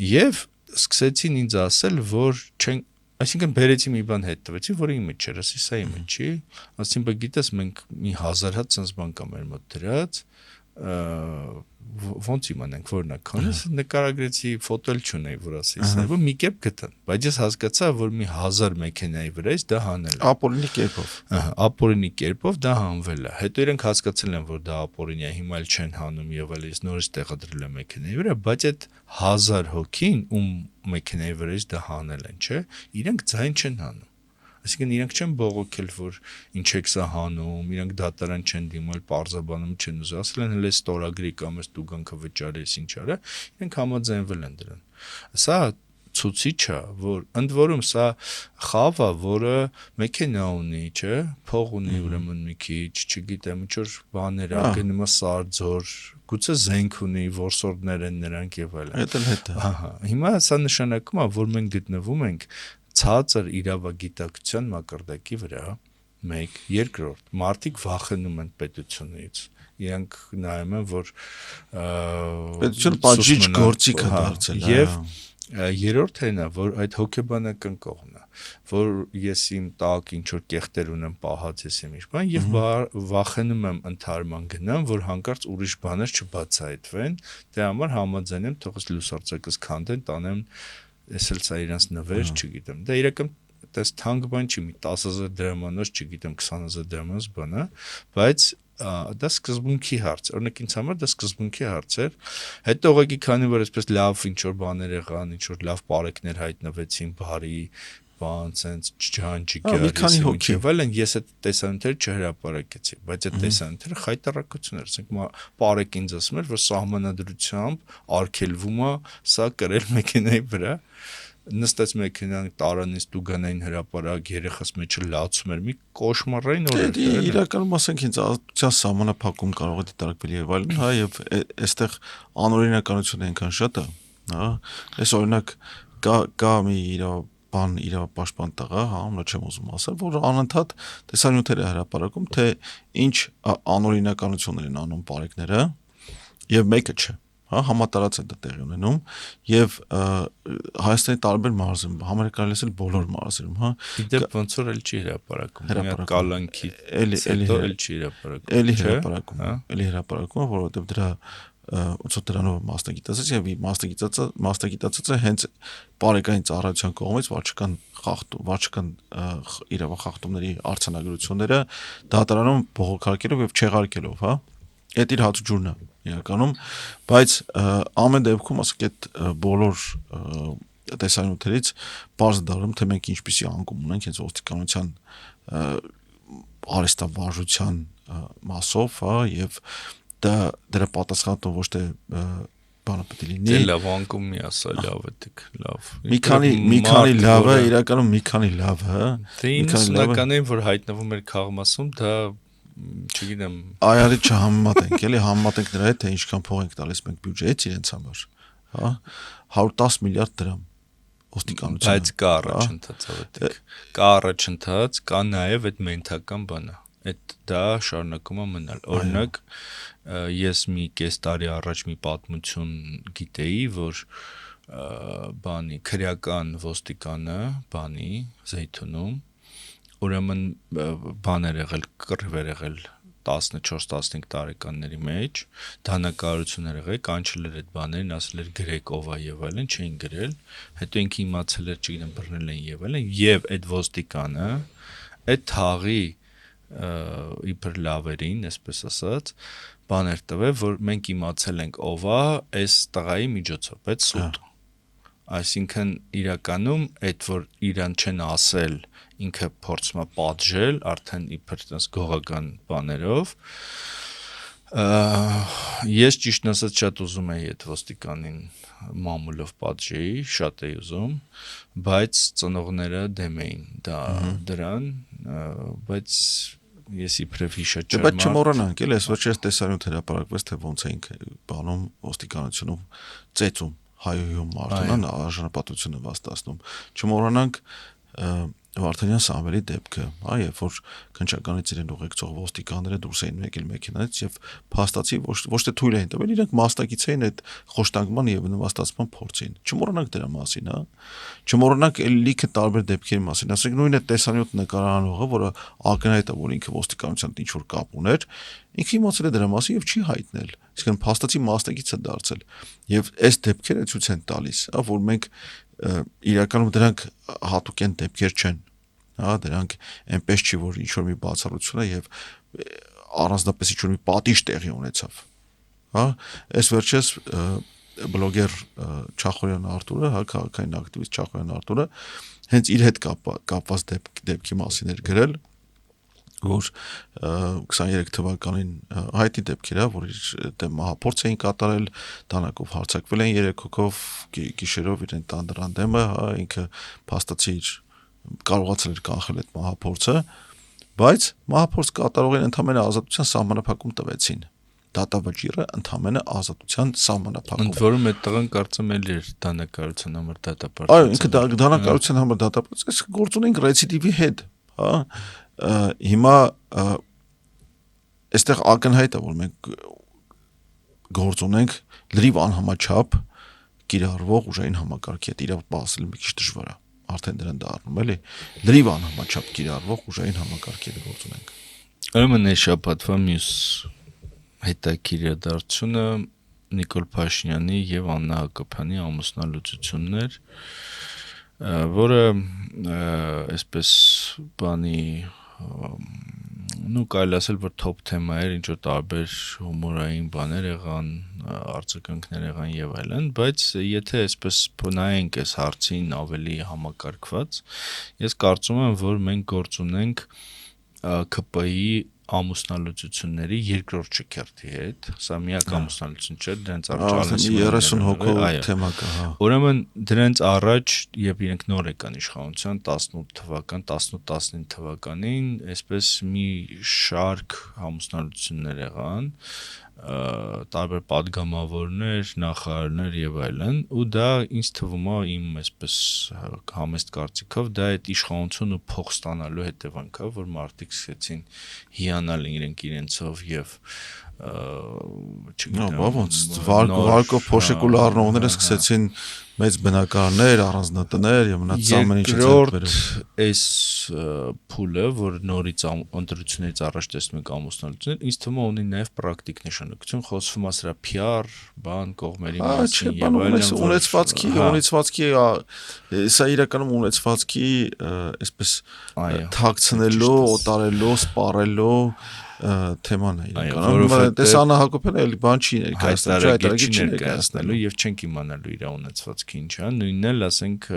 Եվ սկսեցին ինձ ասել, որ չեն, այսինքն բերեցի մի բան հետ տվեցի, որը իմը չէր, ասի սա իմը չի, ասին բա գիտես մենք մի 1000 հատ sense բան կա մեր մոտ դրած, ոնց իմանանք որն է, քանես նկարագրեցի, ֆոտոել չունեի, որ ասի սա, որ մի կերպ գտան, բայց ես հասկացա, որ մի 1000 մեքենայի վրայից դա հանել է։ Ապօրինի կերպով։ Ապօրինի կերպով դա հանվել է։ Հետո իրենք հասկացել են, որ դա ապօրինի է, հիմա էլ չեն հանում եւ այլ ես նորից տեղադրել եմ մեքենայի վրա, բայց այդ 1000 հոգին ում մեքենայի վրայից դա հանել են, չէ՞, իրենք ձայն չեն հանում։ Այսինքն իրենք չեն բողոքել, որ ինչ եք սա հանում, իրենք դատարան չեն դիմել, պարզաբանում չեն ուզում, ասել են հենց ստորագրի կամ էս տուգանքը վճարես ինչ արա, իրենք համաձայնվել են դրան։ Սա ցուցիչ է, որ ընդ որում սա խավ է, որը մեքենա ունի, չէ՞, փող ունի ուրեմն մի քիչ, չգիտեմ, ինչ որ բաներ ա, գնում է Սարձոր, գուցե զենք ունի, որսորդներ են նրանք եւ այլն։ Այդ էլ հետ է։ Ահա, հիմա սա նշանակում է, որ մենք գտնվում ենք ցածր իրավագիտակցության մակարդակի վրա, մեկ, երկրորդ, մարդիկ վախենում են պետությունից, իրենք նայում են, որ պետությունը բաժիչ գործիք է դարձել, եւ երրորդն է, որ այդ հոգեբանական կողմն է, որ ես իմ տակ ինչ որ կեղտեր ունեմ պահած ես իմ ինչ բան եւ վախենում եմ ընթարման գնամ, որ հանկարծ ուրիշ բաներ չբացահայտվեն, դրա համար համաձայն եմ թողս լուսարձակս քանդեն, տանեմ ես էլ սա իրանց նվեր, չգիտեմ։ Դա իրական դες թանկ բան չի, մի 10000 դրամանոց, չգիտեմ 20000 դրամանոց բան է, բայց դա սկզբունքի հարց, օրինակ ինձ համար դա սկզբունքի հարց էր։ Հետո ուղղակի քանի որ այսպես լավ ինչ որ բաներ եղան, ինչ որ լավ բարեկներ հայտնվեցին, բարի բան, sense ջանջիկի այլն, ես այդ տեսանյութերը չհրապարակեցի, բայց այդ տեսանյութերը խայտարակություն էր, ասենք բարեկ ինձ ասում էր, որ սահմանադրությամբ արգելվում է սա կրել մեքենայի վրա, նստած մեքենան տարանից տուգանային հրապարակ երեխաս մեջը լացում էր, մի կոշմարային օր էր։ Իրականում ասենք ինձ ազատության սահմանափակում կարող է դիտարկվել եւ այլն, հա, եւ այստեղ անօրինականությունը այնքան շատ է, հա, այս օրինակ կա մի իրավապաշտպան տղա, հա, ում չեմ ուզում ասել, որ անընդհատ տեսանյութեր է հրապարակում, թե ինչ անօրինականություններ են անում բարեկները եւ մեկը չէ։ Հա, համատարած է դա տեղի ունենում եւ Հայաստանի տարբեր մարզերում, համերկրալես էլ բոլոր մարզերում, հա։ Դեպ ոնց որ էլ չի հրապարակում, մի կալանքի հետո էլ չի հրապարակում։ Էլի հրապարակում, որովհետեւ դրա ոնց որ դրանով մասնագիտացած եւ մասնագիտացածը հենց բարեկային ծառայության կողմից վարչական իրավախախտումների արձանագրությունները դատարանում բողոքարկելով եւ չեղարկելով, հա։ Այդ իր հաճույքն է իրականում, բայց ամեն դեպքում ասենք այդ բոլոր տեսանյութերից բարձ դառնում թե մենք ինչպիսի անկում ունենք հենց ոստիկանության արհեստավարժության մասով, հա, եւ դրա պատասխանատու ոչ թե բանը պետք է լինի։ Դե լավ անկում մի ասա, լավ է դեք, լավ։ Մի քանի լավ է, իրականում մի քանի լավ է։ Դե ինքնականին որ հայտնվում էր քաղմասում, դա չգիտեմ այարի չհամեմատենք, էլի համեմատենք նրա հետ թե ինչքան փող ենք տալիս մենք բյուջեից իրենց համար, հա, 110 միլիարդ դրամ ոստիկանության։ Բայց կա առաջընթաց, ավետիք։ Կա առաջընթաց, կա նաև այդ մենթական բանը։ Այդ դա շարունակում է մնալ։ Օրինակ, ես մի կես տարի առաջ մի պատմություն գիտեի, որ բանի քրեական ոստիկանը, բանի Զեյթունում ուրեմն բաներ եղել, կռիվեր եղել 14-15 տարեկանների մեջ, դանակարություններ եղել, կանչել էր այդ բաներին, ասել էր գրեք ով է եւ այլն, չէին գրել, հետո ինքը իմացել էր, չգիտեմ, բռնել են եւ այլն, եւ այդ ոստիկանը այդ թաղի իբր լավերին, այսպես ասած, բաներ տվել, որ մենք իմացել ենք ով է այս տղայի միջոցով, այդ սուտ։ Այսինքն իրականում այդ որ իրան չեն ասել, ինքը փորձում է պատժել արդեն իբր տես գողական բաներով, Ես ճիշտն ասած շատ ուզում եի այդ ոստիկանին մամուլով պատժեի, շատ էի ուզում, բայց ծնողները դեմ էին դրան, բայց ես իբրև հիշաճար Բայց չմոռանանք, էլի այս վերջերս տեսանյութ հրապարակվեց, թե ոնց էինք բանում ոստիկանությունում ծեծում հայոյում մարդուն, արժանապատվությունը վաստացնում։ Չմոռանանք Վարդանյան Սամվելի դեպքը, երբ որ քննչականից իրեն ուղեկցող ոստիկանները դուրս էին եկել մեքենայից եւ փաստացի ոչ թե թույլ էին տվել, իրենք մասնակից էին այդ խոշտանգման եւ նվաստացման փորձին։ Չմոռանանք դրա մասին, Չմոռանանք լիքը տարբեր դեպքերի մասին։ Ասենք նույն այդ տեսանյութ նկարանողը, որը ակնհայտ է, որ ինքը ոստիկանության ինչ որ կապ ուներ, ինքը իմացել է դրա մասին եւ չի հայտնել։ Իսկն փաստացի մասնակից է դարձել։ Եվ այս դեպքերը ցույց են տալիս, որ մենք իրականում դրանք հատուկեն դեպքեր չեն, դրանք այնպես չի, որ ինչ որ մի բացառություն է եւ առանձնապես ինչ որ մի պատիժ տեղի ունեցավ, այս վերջերս բլոգեր Չախորյան Արտուրը, քաղաքային ակտիվիստ Չախորյան Արտուրը հենց իր հետ կապված դեպքի մասին էր գրել, որ 23 թվականին հայտի դեպքեր է, որ իր դեմ մահափորձ էին կատարել, դանակով հարձակվել են 3 հոգով, գիշերով իրեն տան դրան դեմը, ինքը փաստացի կարողացել էր կանխել այդ մահափորձը, բայց մահափորձ կատարողին ընդամենը ազատության սահմանափակում տվեցին։ Դատավճիռը ընդամենը ազատության սահմանափակում։ Ընդ որում այդ տղան կարծեմ էլի էր դանակարության համար դատապարտված։ Այո, ինքը դանակարության համար դատապարտված, այս գործ ունենք ռեցիդիվի հետ, Հիմա այստեղ ակնհայտ է, որ մենք գործ ունենք լրիվ անհամաչափ կիրառվող ուժային համակարգի հետ, իրավ բացել մի քիչ դժվար է, արդեն դրան դառնում էլի, լրիվ անհամաչափ կիրառվող ուժային համակարգի հետ գործ ունենք։ Ուրեմն այս շաբաթվա մյուս հետաքրքրությունը Նիկոլ Փաշինյանի եւ Աննա Հակոբյանի ամուսնալուծությունն էր, որը այսպես բանի կարելի ասել, որ top թեմա էր, ինչ որ տարբեր հումորային բաներ եղան, արձագանքներ եղան եւ այլն, բայց եթե այսպես նայենք այս հարցին ավելի համակարգված, ես կարծում եմ, որ մենք գործ ունենք ԿՊ-ի ամուսնալուծությունների երկրորդ շքերթի հետ, սա միակ ամուսնալուծություն չէ, դրանց առաջ 30 հոգով թեմա կա, Ուրեմն դրանց առաջ, երբ իրենք նոր եկան իշխանության 18-19 թվականին, այսպես մի շարք ամուսնալուծություններ եղան, տարբեր падգամավորներ, նախարարներ եւ այլն, ու դա ինձ թվում է իմ այսպես համեստ կարծիքով դա այդ իշխանությունը փող ստանալու հետևանք է, որ մարդիկ սկսեցին հիանալ իրենցով եւ վարկով փոշեկուլ առնողները սկսեցին մեծ բնակարաններ, առանձնատներ եւ մնաց ամեն ինչը ձեռք բերել։ Այս փուլը, որ նորից ընտրություններից առաջ տեսնում եք ամուսնալուծություններ, ինձ թվում է ունի նաեւ պրակտիկ նշանակություն, խոսվում է սրա PR, բան, կողմերի մասին եւ այլն, ունեցվածքի, սա իրականում ունեցվածքի, այսպես թաքցնելու, օտարելու, սպառելու թեման է իրականում, տեսանա Հակոբյանը էլի բան չի ներկայացնելու եւ չենք իմանալու իր ունեցվածքի ինչ է, նույնն էլ ասենք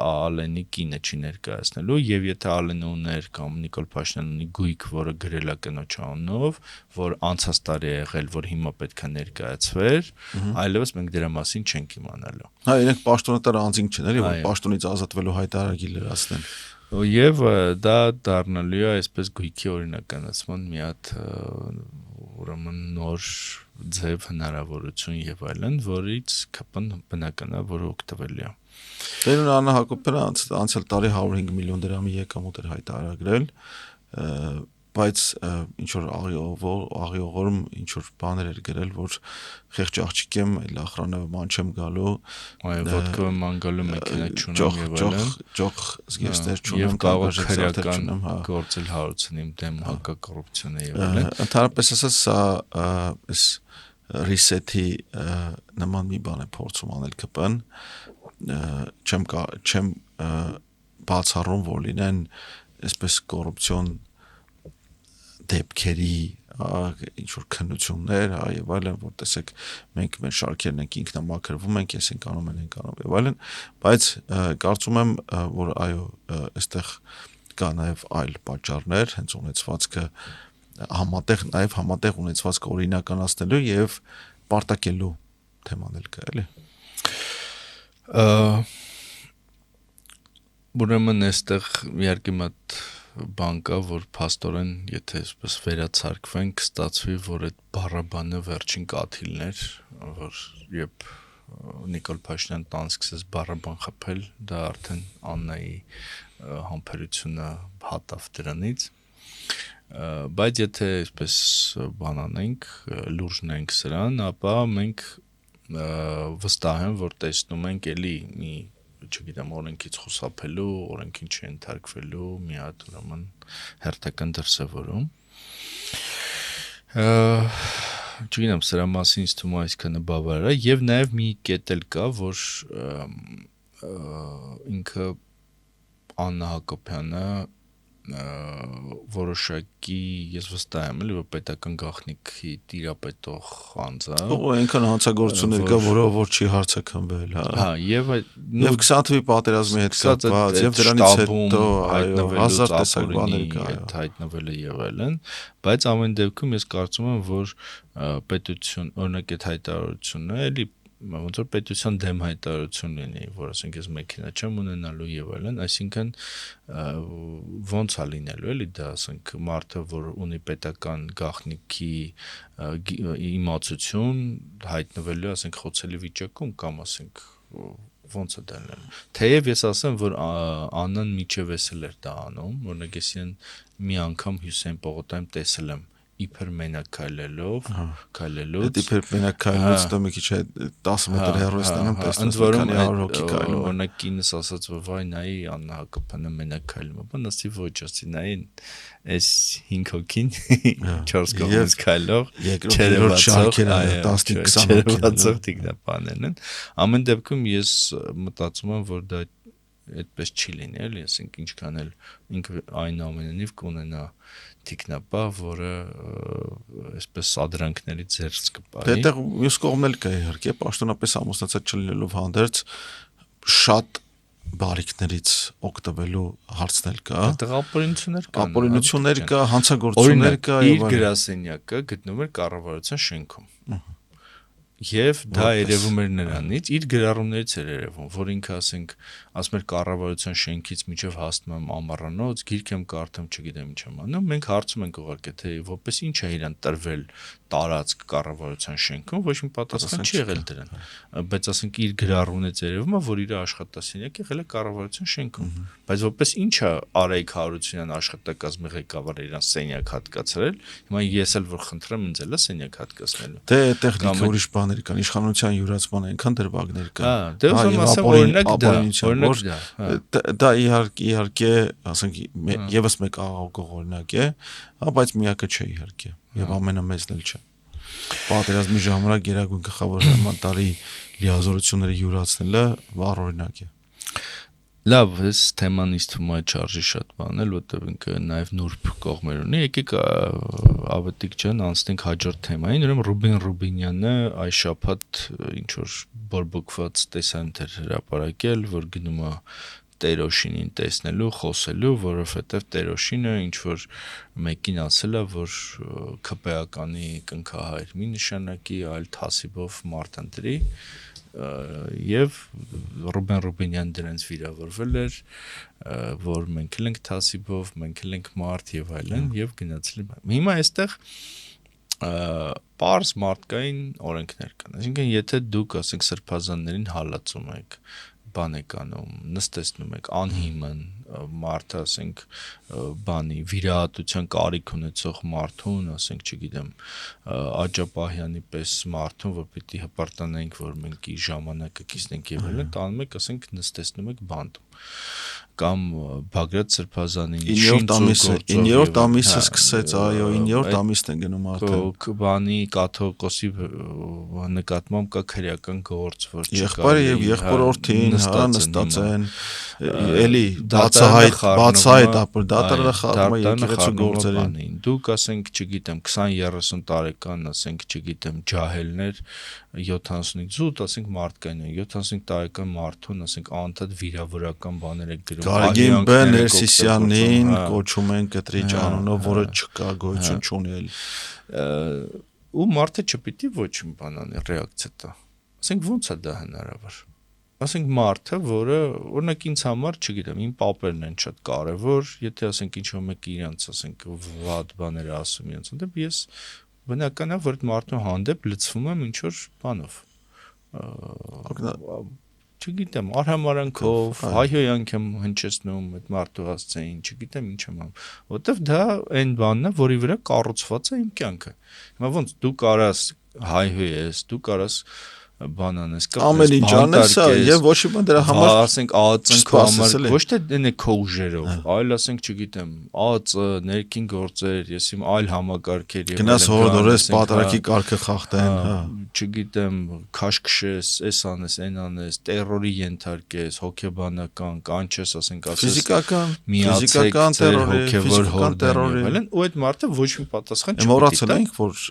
Ալենի կինը չի ներկայացնելու եւ եթե Ալենը ուներ կամ Նիկոլ Փաշինյանը ունի գույք, որը գրել է կնոջ անունով, որ անցած տարի է եղել, որ հիմա պետք է ներկայացվեր, այլևս մենք դրա մասին չենք իմանալու։ Իրենք պաշտոնատար անձինք չեն, էլի, որ պաշտոնից ազատվելու հայտարարագիր լրացնեն։ Եվ դա դառնալու է այսպես գույքի օրինականացման մի հատ ուրեմն նոր ձև հնարավորություն եւ այլն, որից ԿՊ-ն բնական է, որ օգտվելի է։ Տերուն Աննա Հակոբյանը անցյալ տարի 105 միլիոն դրամի եկամուտ էր հայտարարել, բայց ինչ որ աղիողորմ ինչ որ բաներ էր գրել, որ խեղճ աղջիկ եմ, այլ ախրանով ման չեմ գալու, ոդկով ման գալու մեքենա չունեմ եւ այլն, ճոխ զգեստեր չունեմ, եւ կարող քրեական գործել հարուցեն իմ դեմ հակակոռուպցիոն եւ այլն։ Ընդհանրապես ասած սա այս reset-ի նման մի բան է փորձում անել ԿՊ-ն, չեմ բացառում, որ լինեն այսպես կոռուպցիոն դեպքերի ինչ որ քննություններ, եւ այլն, որ տեսեք մենք մեր շարքերն ենք ինքնամաքրվում ենք, ես ենք անում եւ այլն, բայց կարծում եմ, որ այո, այստեղ կա նաեւ այլ պատճառներ, հենց ունեցվածքը համատեղ ունեցվածքը օրինականացնելու եւ պարտակելու թեման էլ կա, էլի։ Ուրեմն այստեղ իհարկե մատ բան կա, որ փաստորեն, եթե այսպես վերացարկվենք, ստացվի, որ այդ բառաբանը վերջին կաթիլն էր, որ երբ Նիկոլ Փաշինյան տան սկսեց բառաբան խփել, դա արդեն Աննայի համբերությունը հատավ դրանից, բայց եթե այսպես բան անենք, լուրջ նենք սրան, ապա մենք վստահ եմ, որ տեսնում ենք էլի մի, չգիտեմ, օրենքից խուսափելու, օրենքին չենթարկվելու մի հատ ուրեմն հերթական դրսևորում։ Չգիտեմ, սրա մասին ինձ թվում է այսքանը բավարար է եւ նաեւ մի կետ էլ կա, որ ինքը Աննա Հակոբյանը որոշակի ես վստահ եմ, որ պետական գաղտնիքի տիրապետող անձ է։ Ու այնքան հանցագործություններ կա, որով որ չի հարցաքննվել, հա։ Հա, եւ 20 թվականի պատերազմի հետ կապված, եւ դրանից հետո այո, հազար տեսակ բաներ կա, այո, հայտնվելը եղել են, բայց ամեն դեպքում ես կարծում եմ, որ պետություն, օրինակ այդ հայտարարությունը էլի ոնց որ պետության դեմ հայտարարություն լինի, որ ասենք ես մեքենա չեմ ունենալու եւ այլն, այսինքն ոնց է լինելու էլի դա, ասենք մարդը, որ ունի պետական գաղտնիքի իմացություն, հայտնվելու, ասենք խոցելի վիճակում կամ ասենք ոնց է դա լինելու։ Թեև ես ասեմ, որ Աննան միջև էսել էր դա անում, օրինակ ես իրեն մի անգամ Հյուսեին պողոտայում տեսել եմ իբր մենակ քայլելով, Այդ իբր մենակ քայլելուց դա մի քիչ 10 մետր հեռու է ստանում, տեսնում քանի 100 հոգի քայլում։ Օրինակ կինս ասաց, որ վայ նայի Աննա Հակոբյանը մենակ քայլում է, բան ասի ոչ, ասի նայի այս 5 հոգին 4 կողմից քայլող, չերևացող տիկնապաներն են։ Ամեն դեպքում ես մտածում եմ, որ դա այդպես չի լինի, էլի, ասենք ինչքան էլ ինքը այնուամենայնիվ կունենա տիկնապա, որը այսպես սադրանքներից զերծ կպարի։ Դեռ մյուս կողմն էլ կա իհարկե, պաշտոնապես ամուսնացած չլինելով հանդերձ շատ բարիկներից օգտվելու հարցն էլ կա։ Տղապորինություններ կան։ Ապօրինություններ կա, հանցագործություններ կա եւ իր գրասենյակը գտնվում էր կառավարության շենքում։ Եվ դա երևում էր նրանից, իր գրառումներից էր երևում, որ ինքը ասենք, ասում էր կառավարության շենքից միջև հասնում եմ ամառանոց, գիրք եմ կարդում, չգիտեմ ինչ եմ անում, մենք հարցում ենք ուղղակի, թե որպես ինչ է իրան տրվել տարածք կառավարության շենքում, ոչ մի պատասխան չի եղել դրան, բայց ասենք իր գրառումներից երևում է, որ իր աշխատասենյակը եղել է կառավարության շենքում, բայց որպես ինչ է Արայիկ Հարությունյան աշխատակազմի ղեկավարը իրան սենյակ հատկացրել, հիմա ես էլ որ խնդրեմ ինձ էլ է սենյակ հատկացնելու։ Դե տեխնիկա ուրիշ բաներ կան, իշխանության յուրացման այնքան դրվագներ կան։ Հա, դե ուզում ասեմ օրինակ դա իհարկե, ասենք եւս մեկ աղաղակող օրինակ է, հա, բայց միակը չէ իհարկե, եւ ամենամեծն էլ չէ։ Պատերազմի ժամանակ գերագույն գլխավոր հրամանատարի լիազորությունները յուրացնելը վառ օրինակ է։ Լավ, այս թեման ինձ թվում է չարժի շատ բանել, որտեղ ինքը նաև նուրբ կողմեր ունի։ Եկեք ավետիք ջան, անցնենք հաջորդ թեմային, ուրեմն Ռուբեն Ռուբինյանը այս շաբաթ ինչ որ բորբոքված տեսանյութ հրապարակել, որ գնում է Տերոշինին տեսնելու, խոսելու, որովհետև Տերոշինը ինչ որ մեկին ասել է, որ ԿՊԱ-կանի կնքահայր մի նշանակի, այլ թասիբով մարդ ընտրի, եւ Ռուբեն Ռուբինյան դրանց վիրավորվել էր, որ մենք էլ ենք թասիբով, մենք էլ ենք մարդ եւ այլն, եւ գնացել։ Հիմա այստեղ պարզ մարդկային օրենքներ կան։ Այսինքն եթե դուք ասենք սրբազաններին հալածում եք, բան եք անում, նստեցնում եք անհիմն մարդը, ասենք բանի վիրահատության կարիք ունեցող մարդուն, ասենք չգիտեմ, Աջապահյանի պես մարդուն, որ պիտի հպարտանայինք, որ մենք իր ժամանակը կիսնենք եւ այլն, տանում եք, ասենք նստեցնում եք բանտում կամ Բագրատ Սրբազանին 9-րդ ամիսը սկսեց, այո, 9-րդ ամիսն են գնում արդեն։ Բանի կաթողիկոսի նկատմամբ կա քրեական գործ, որ եղբայրը եւ եղբորորդին նստած են, էլի բացահայտ ապր դատարանը խառնում է եկեղեցու գործերին։ Դուք ասենք, չգիտեմ, 20-30 տարեկան, ասենք, չգիտեմ, ջահելներ 70-ից զուտ, ասենք մարդկային են, 75 տարեկան մարդուն, ասենք, անդադ վիրավորական բաներ եք գրում։ Գարգին Բ. Ներսիսյանին կոչում են կտրիչ անունով, որը չկա, գոյություն չունի էլի։ Ու մարդը չպիտի ոչ մի բան անի, ռեակցիա տա։ Ասենք, ո՞նց է դա հնարավոր։ Ասենք մարդը, որը օրինակ ինձ համար, չգիտեմ, իմ պապերն են շատ կարևոր, եթե ասենք ինչ-որ մեկը իրանց, ասենք, վատ բաներ ասում իրենց հանդեպ, ես բնական է, որ այդ մարդու հանդեպ լցվում եմ ինչ-որ բանով։ Չգիտեմ, արհամարանքով, հայհոյանք եմ հնչեցնում այդ մարդու հասցեին, չգիտեմ ինչ եմ անում, որովհետև դա այն բանն է, որի վրա կառուցված է իմ կյանքը։ Հիմա ոնց դու կարաս հայհոյես, դու կարաս բանանես ամեն ինչ անես եւ ոչ մի բան դրա համար ասենք ԱԱԾ-ը համար ոչ թե դենե քո ուժերով, այլ ասենք, չգիտեմ, ԱԱԾ, ներքին գործեր, ես իմ այլ համակարգեր եւ գնաս հորդորես պատարակի կարգը խախտեն, չգիտեմ, քաշքշես, էս անես, այն անես, տերորի ենթարկես, հոգեբանական, կանչես, ասենք, ասես ֆիզիկական տերորի, ֆիզիկական տերորի, ու այդ մարդը ոչ մի պատասխան չպետք է տա։ Մոռացել ենք, որ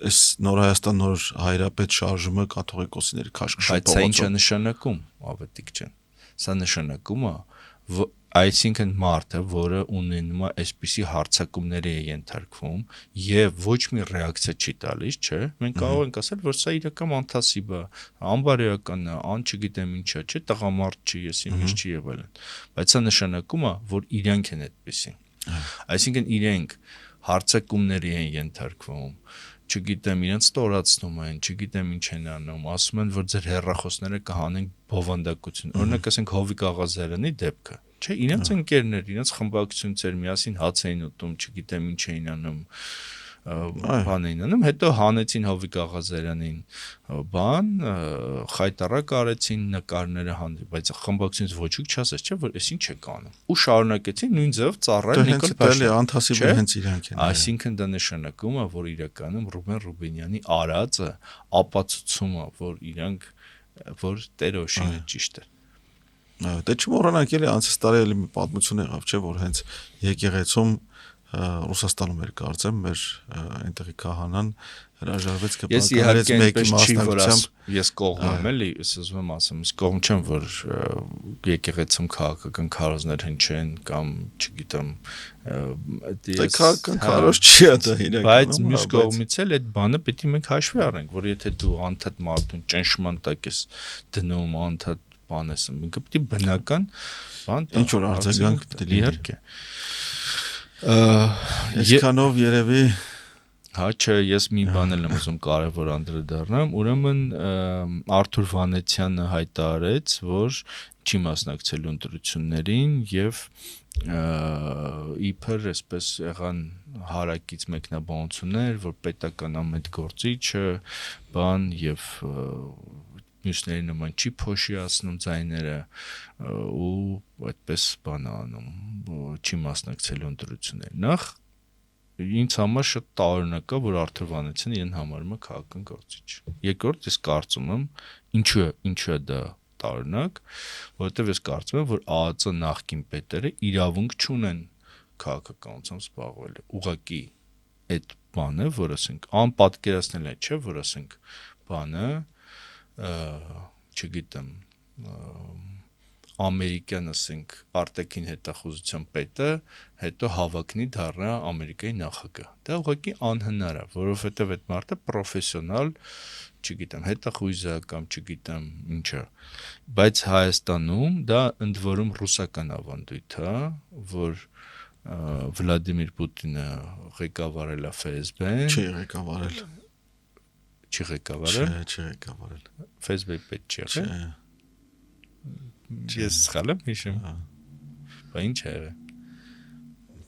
այս նոր Հայաստան նոր հայրապետ շարժումը կաթողիկոսիների քաշքշի բայց սա ինչ է նշանակում, ավետիք ջան։ Սա նշանակում է, այսինքն մարդը, որը ունենում է այսպիսի հարձակումների է ենթարկվում եւ ոչ մի ռեակցիա չի տալիս, չէ՞։ Մենք կարող ենք ասել, որ սա իրական անթասիբ է, անբարոյական է, չգիտեմ ինչ է, չէ՞, տղամարդ չի, ես ինչ չի եւ այլն։ Բայց սա նշանակում է, որ իրանք են այդպեսին։ Այսինքն իրենք հարձակումների են ենթարկվում, չգիտեմ, իրենց ստորացնում են, չգիտեմ ինչ են անում, ասում են, որ ձեր հեռախոսները կհանեն բովանդակություն։ Օրինակ ասենք Հովիկ Աղազարյանի դեպքը, չէ, իրենց ընկերներ, իրենց խմբակցություններ միասին հաց էին ուտում, չգիտեմ ինչ էին անում, բան էին անում, հետո հանեցին Հովիկ Աղազարյանին բան, խայտարակ արեցին նկարները հանդիպ, բայց խմբակցությունից ոչ ոք չասեց, չէ, որ էս ինչ է կանում։ Ու շարունակեցին նույն ձև ծառայել Նիկոլ Փաշինյանը։ Անթասիբը հենց իրանք են։ Այսինքն դա նշանակում է, որ իրականում Ռուբեն Ռուբինյանի արածը ապացուցում է, որ իրանք որ տերոշինը ճիշտ է։ Դե չմոռանանք էլի անցած տարի էլի մի պատմություն եղավ, չէ, որ հենց եկեղեցում Ռուսաստանում էր կարծեմ մեր այնտեղի քահանան հրաժարվեց կպակարեց մեկի մասնակցությամբ ես կողմ եմ էլի ասում եմ ասում ես կողմ չեմ որ եկեղեցում քաղաքական քարոզներ հնչեն կամ չգիտեմ դա քաղաքական քարոզ չի դա իրականում բայց մյուս կողմից էլ այդ բանը պետք է մենք հաշվի առնենք որ եթե դու անդադ մարդուն ճնշման տակ ես դնում անդադ բան ես մենք պետք է բնական բան ինչ որ արձագանք պետք է իհարկե Այսքանով երևի հա չէ ես մի բան եմ ուզում կարևոր անդրադառնամ ուրեմն Արթուր Վանեցյանը հայտարարեց որ չի մասնակցելու ընտրություններին եւ իբր այսպես եղան հարակից մեկնաբանություններ որ պետական ամենգործիչը բան եւ մյուսների նման չի փոշիացնում ձայները ու այդպես բան անում չի մասնակցելու ընտրություններին նախ ինձ համար շատ տարօրինակ է որ Արթուր Վանեցյանը իրեն համարում է քաղաքական գործիչ երկրորդ ես կարծում եմ ինչու է դա տարօրինակ որովհետև ես կարծում եմ որ ԱԱԾ նախկին պետերը իրավունք չունեն քաղաքականությամբ զբաղվել ուղղակի այդ բանը որ ասենք անպատկերացնել է չէ որ ասենք բանը չգիտեմ ամերիկյան ասենք արտաքին հետախուզության պետը հետո հավակնի դառնա Ամերիկայի նախագահ դա ուղղակի անհնար է որովհետև այդ մարդը պրոֆեսիոնալ չգիտեմ հետախույզ է կամ չգիտեմ ինչա բայց Հայաստանում դա ընդ որում ռուսական ավանդույթ է որ Վլադիմիր Պուտինը ղեկավարել է ՖՍԲ-ն չի ղեկավարել չի ղեկավարել չի ղեկավարել ՖՍԲ-ի պետ չի եղել ես սխալ եմ հիշում բա ինչ է եղել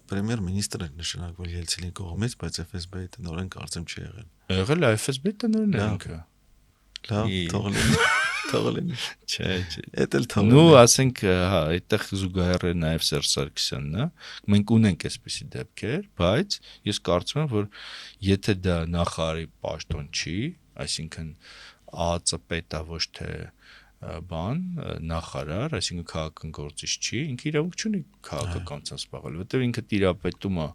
պրեմիեր-մինիստրը նշանակվել Ելցինի կողմից բայց ՖՍԲ-ի տնօրեն կարծեմ չի եղել եղել է ՖՍԲ-ի տնօրենն է ինքը լավ թողնի չէ էդ էլ թողնի նու ասենք հա այդտեղ զուգահեռ է նաև Սերժ Սարգսյանն է մենք ունենք այսպիսի դեպքեր բայց ես կարծում եմ որ եթե դա նախարարի պաշտոն չի այսինքն ԱԱԾ պետա ոչ թե բան, նախարար, այսինքն քաղաքական գործիչ չի, ինքը իրավունք չունի քաղաքականությամբ զբաղվել, որտեղ ինքը տիրապետում է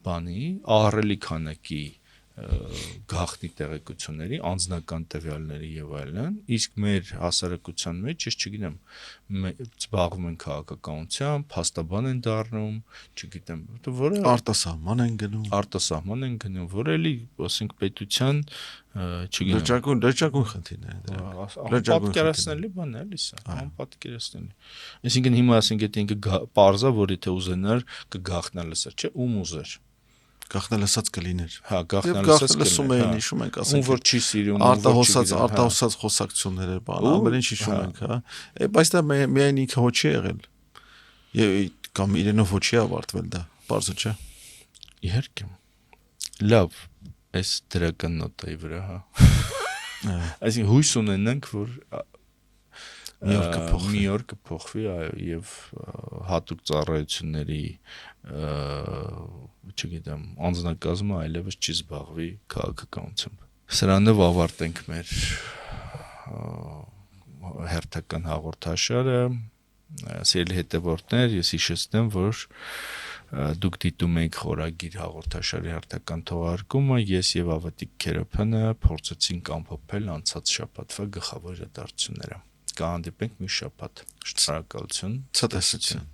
բանի ահռելի քանակի գաղտնի տեղեկությունների, անձնական տվյալների եւ այլն, իսկ մեր հասարակության մեջ, ես չգիտեմ, զբաղվում են քաղաքականությամբ, փաստաբան են դառնում, չգիտեմ, որը արտասահման են գնում, որը էլի, ասենք, պետության, չգիտեմ, լրջագույն խնդիրներ են դրանք։ Պատկերացնելի բան է, էլի սա, անպատկերացնելի։ Այսինքն հիմա ասենք, եթե ինքը պարզա, որ եթե ուզենար կգաղտնա լսեր, չէ, ում ուզեր։ Գախնա լսած կլիներ։ Հա, գախնա լսած լսում էին, հիշում ենք, ասենք, ում որ չի սիրում, արտահոսած խոսակցություններ, բան, ամեն ինչ հիշում ենք, հա։ Բայց դա միայն ինքը ոչ չի եղել։ Կամ իրենով ոչ չի ավարտվել դա, բարձր չէ։ Իհարկե։ Լավ, այս դրական նոտայի վրա, հա։ Այսինքն հույս ունենանք, որ մի օր կփոխվի, այո, եւ հատուկ ծառայությունների չգիտեմ, անձնակազմը այլևս չի զբաղվի քաղաքականությամբ։ Սրանով ավարտենք մեր հերթական հաղորդաշարը։ Սիրելի հետևորդներ, ես հիշեցնեմ, որ դուք դիտում եք խորագիր հաղորդաշարի հերթական թողարկումը, ես եւ Ավետիք Քերոփյանը փորձեցինք ամփոփել անցած շաբաթվա գլխավոր իրադարձությունները։ Կհանդիպենք մի շաբաթ։ Շնորհակալություն։ Ցտեսություն։